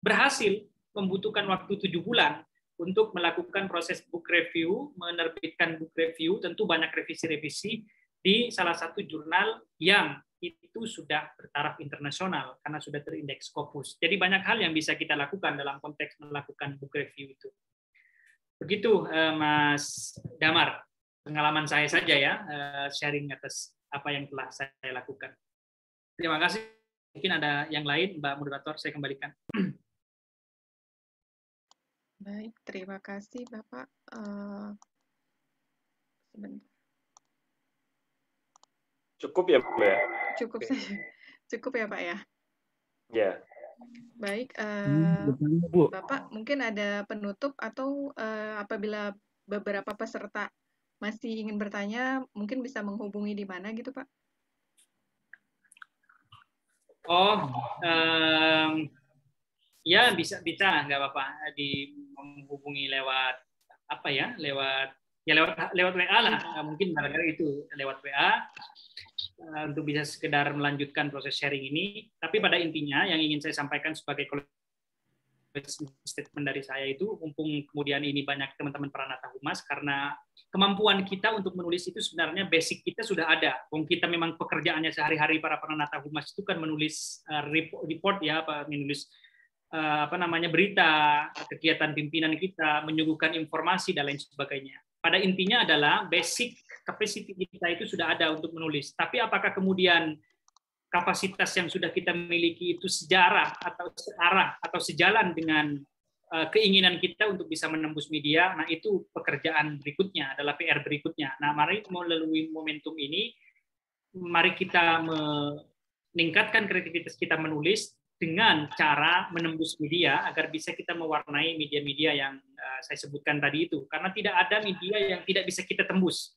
Berhasil, membutuhkan waktu 7 bulan untuk melakukan proses book review, menerbitkan book review, tentu banyak revisi-revisi di salah satu jurnal yang itu sudah bertaraf internasional karena sudah terindeks Scopus. Jadi banyak hal yang bisa kita lakukan dalam konteks melakukan book review itu. Begitu Mas Damar, pengalaman saya saja ya, sharing atas apa yang telah saya lakukan. Terima kasih. Mungkin ada yang lain, Mbak Moderator, saya kembalikan. Baik, terima kasih Bapak. Sebentar. Cukup ya, Mbak? Cukup saja. Cukup ya, Pak ya? Ya. Baik, Bapak mungkin ada penutup atau apabila beberapa peserta masih ingin bertanya, mungkin bisa menghubungi di mana gitu, Pak? Oh, ya bisa nggak apa-apa di menghubungi lewat apa ya, lewat WA lah. Mungkin barangkali itu lewat WA untuk bisa sekedar melanjutkan proses sharing ini. Tapi pada intinya yang ingin saya sampaikan sebagai statement dari saya itu, mumpung kemudian ini banyak teman-teman Pranata Humas, karena kemampuan kita untuk menulis itu sebenarnya basic kita sudah ada. Wong kita memang pekerjaannya sehari-hari para Pranata Humas itu kan menulis report ya, menulis berita, kegiatan pimpinan kita, menyuguhkan informasi dan lain sebagainya. Pada intinya adalah basic capacity kita itu sudah ada untuk menulis. Tapi apakah kemudian kapasitas yang sudah kita miliki itu searah atau sejalan dengan keinginan kita untuk bisa menembus media? Nah, itu pekerjaan berikutnya, adalah PR berikutnya. Nah, mari melalui momentum ini, mari kita meningkatkan kreativitas kita menulis dengan cara menembus media agar bisa kita mewarnai media-media yang saya sebutkan tadi itu. Karena tidak ada media yang tidak bisa kita tembus.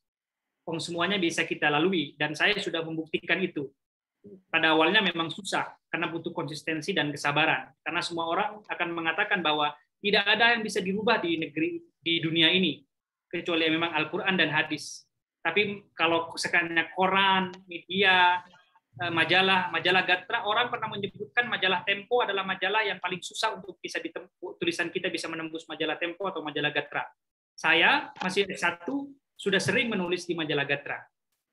Semuanya bisa kita lalui, dan saya sudah membuktikan itu. Pada awalnya memang susah, karena butuh konsistensi dan kesabaran. Karena semua orang akan mengatakan bahwa tidak ada yang bisa dirubah di dunia ini, kecuali memang Al-Quran dan hadis. Tapi kalau sekalinya koran, media, majalah Gatra, orang pernah menyebutkan majalah Tempo adalah majalah yang paling susah untuk bisa ditempuh, tulisan kita bisa menembus majalah Tempo atau majalah Gatra. Saya masih S1 sudah sering menulis di majalah Gatra.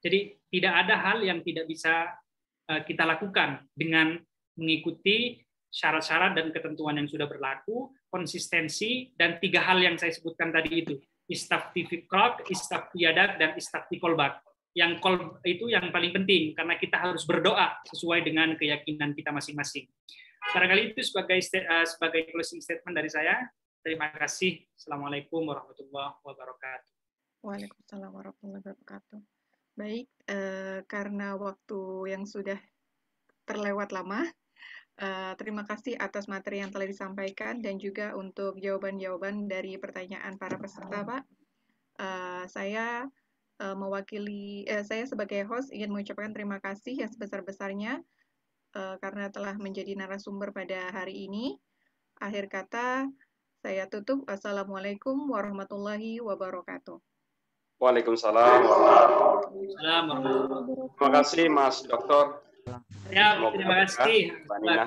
Jadi tidak ada hal yang tidak bisa kita lakukan dengan mengikuti syarat-syarat dan ketentuan yang sudah berlaku, konsistensi, dan 3 hal yang saya sebutkan tadi itu. Istaftifikrok, istaftiyadak, dan istaftikolbak. Yang itu yang paling penting, karena kita harus berdoa sesuai dengan keyakinan kita masing-masing. Barangkali itu sebagai closing statement dari saya. Terima kasih. Assalamualaikum warahmatullahi wabarakatuh. Waalaikumsalam warahmatullahi wabarakatuh. Baik, karena waktu yang sudah terlewat lama, terima kasih atas materi yang telah disampaikan dan juga untuk jawaban-jawaban dari pertanyaan para peserta, Pak. Saya saya sebagai host ingin mengucapkan terima kasih yang sebesar-besarnya karena telah menjadi narasumber pada hari ini. Akhir kata, saya tutup. Assalamualaikum warahmatullahi wabarakatuh. Waalaikumsalam warahmatullahi wabarakatuh. Terima kasih Mas Dokter. Ya, terima kasih Mbak Nina.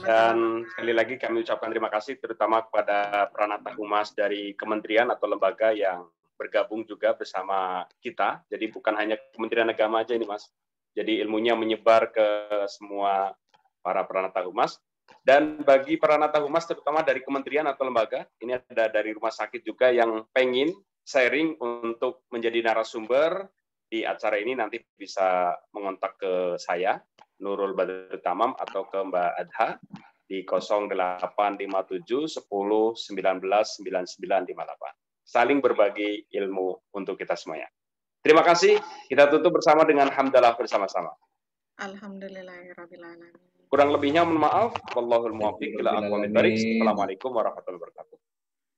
Dan sekali lagi kami ucapkan terima kasih terutama kepada Pranata Humas dari kementerian atau lembaga yang bergabung juga bersama kita. Jadi bukan hanya Kementerian Agama aja ini Mas. Jadi ilmunya menyebar ke semua para Pranata Humas. Dan bagi Pranata Humas terutama dari kementerian atau lembaga, ini ada dari rumah sakit juga yang pengen sharing untuk menjadi narasumber di acara ini, nanti bisa mengontak ke saya, Nurul Badrut Tamam, atau ke Mbak Adha di 0857 10 19 9958. Saling berbagi ilmu untuk kita semuanya. Terima kasih. Kita tutup bersama dengan hamdalah bersama-sama. Alhamdulillahirabbil alamin. Kurang lebihnya mohon maaf. Wallahul muwaffiq ila aqwamit thoriq. Assalamualaikum warahmatullahi wabarakatuh.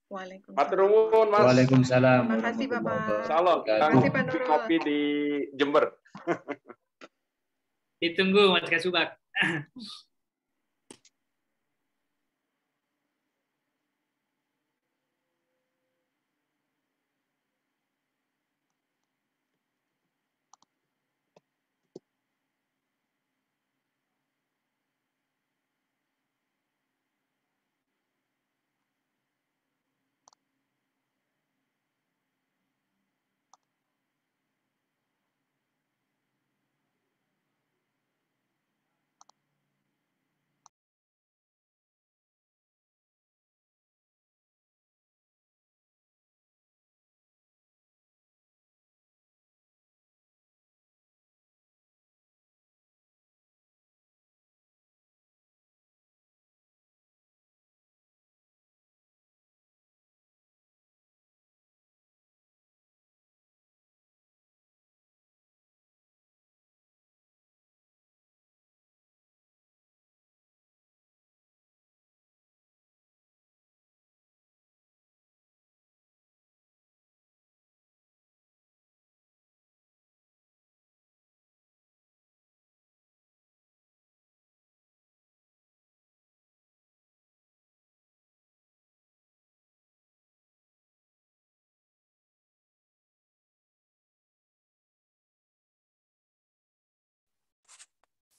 Waalaikumsalam. Mas. Waalaikumsalam. Terima kasih Bapak. Salam. Terima kasih Pak Nurul. Kopi di Jember. Ditunggu Mas Kasubag.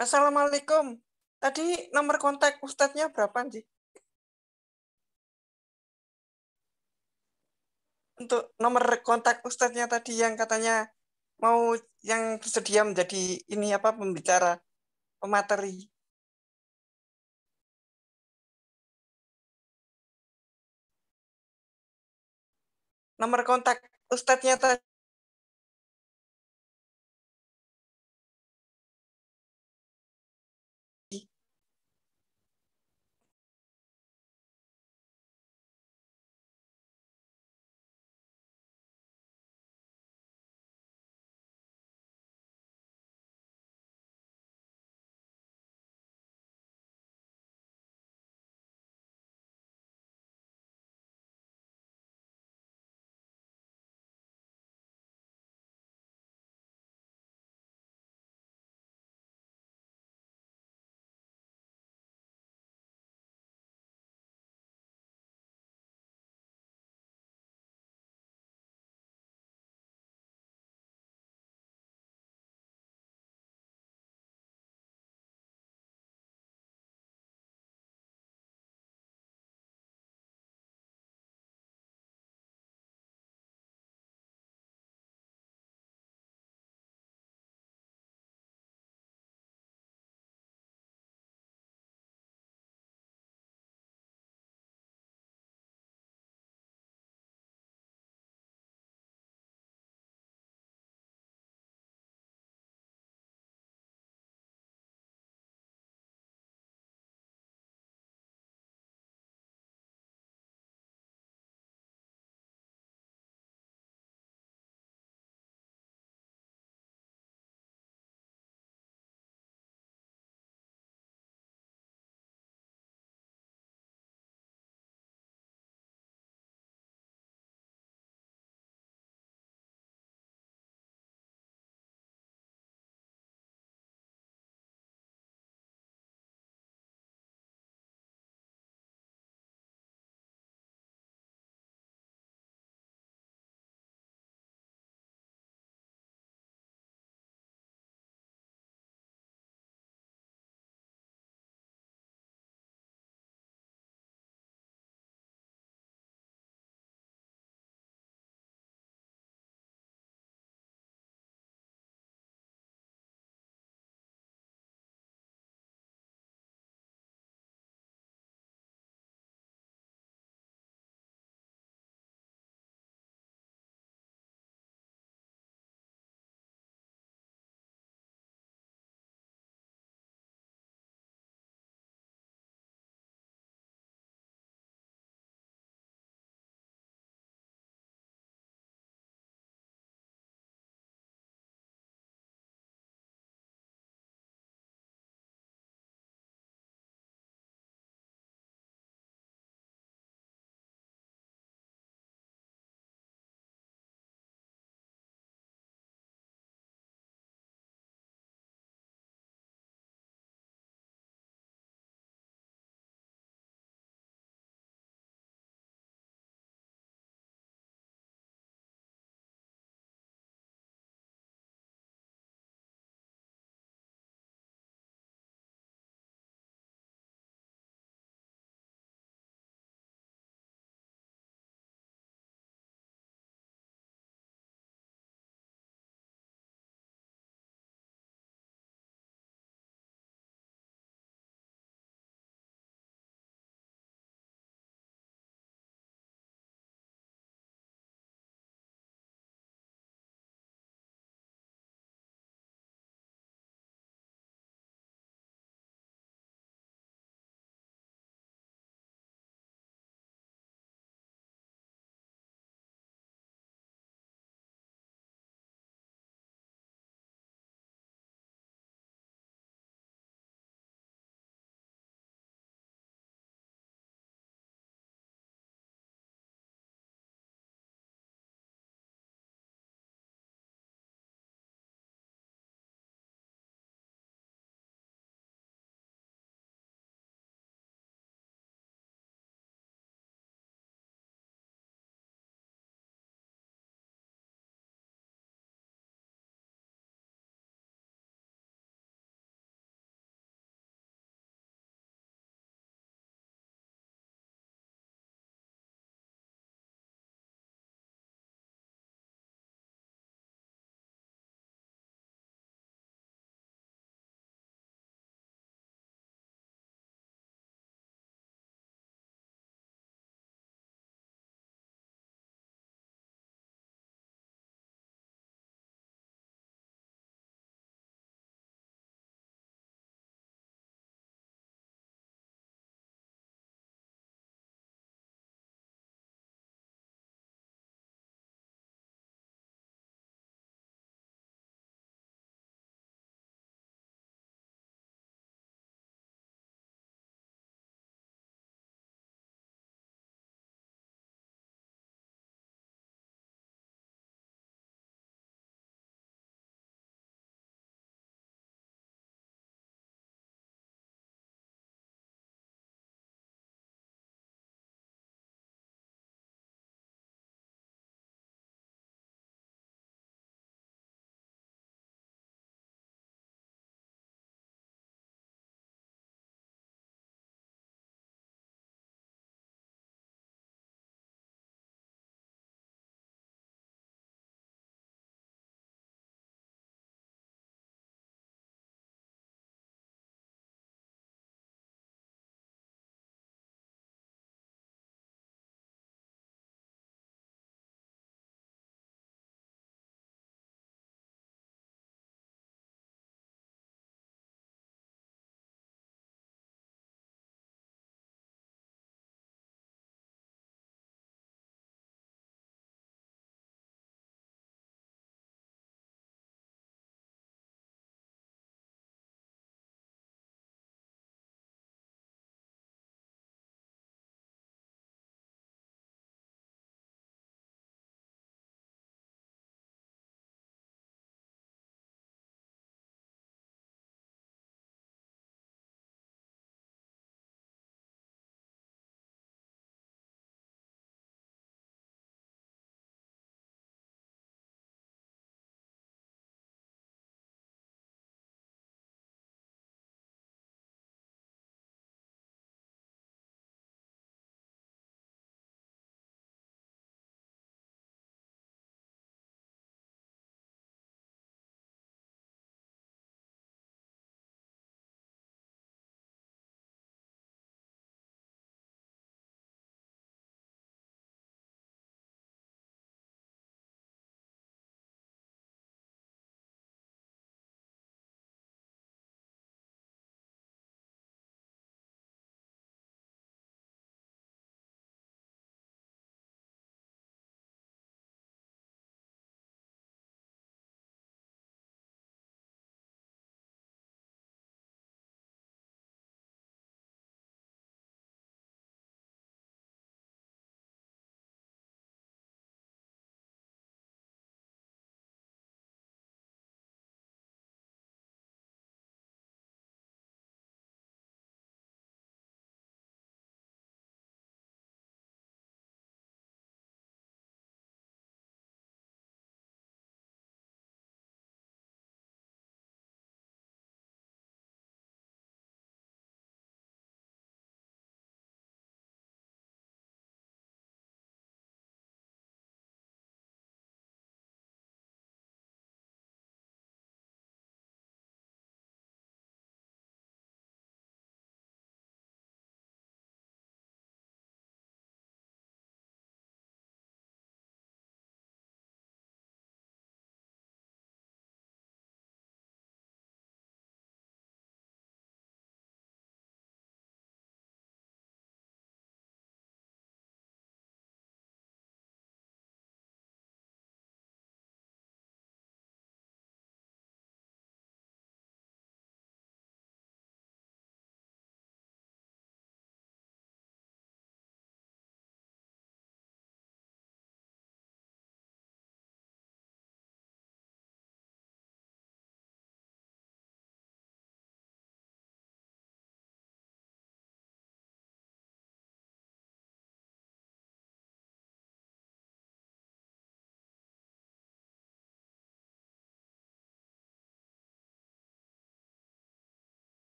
Assalamualaikum. Tadi nomor kontak Ustadznya berapa sih? Untuk nomor kontak Ustadznya tadi yang katanya mau yang bersedia menjadi ini apa pembicara, pemateri. Nomor kontak Ustadznya tadi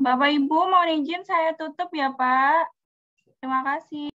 Bapak Ibu mohon izin saya tutup ya Pak. Terima kasih.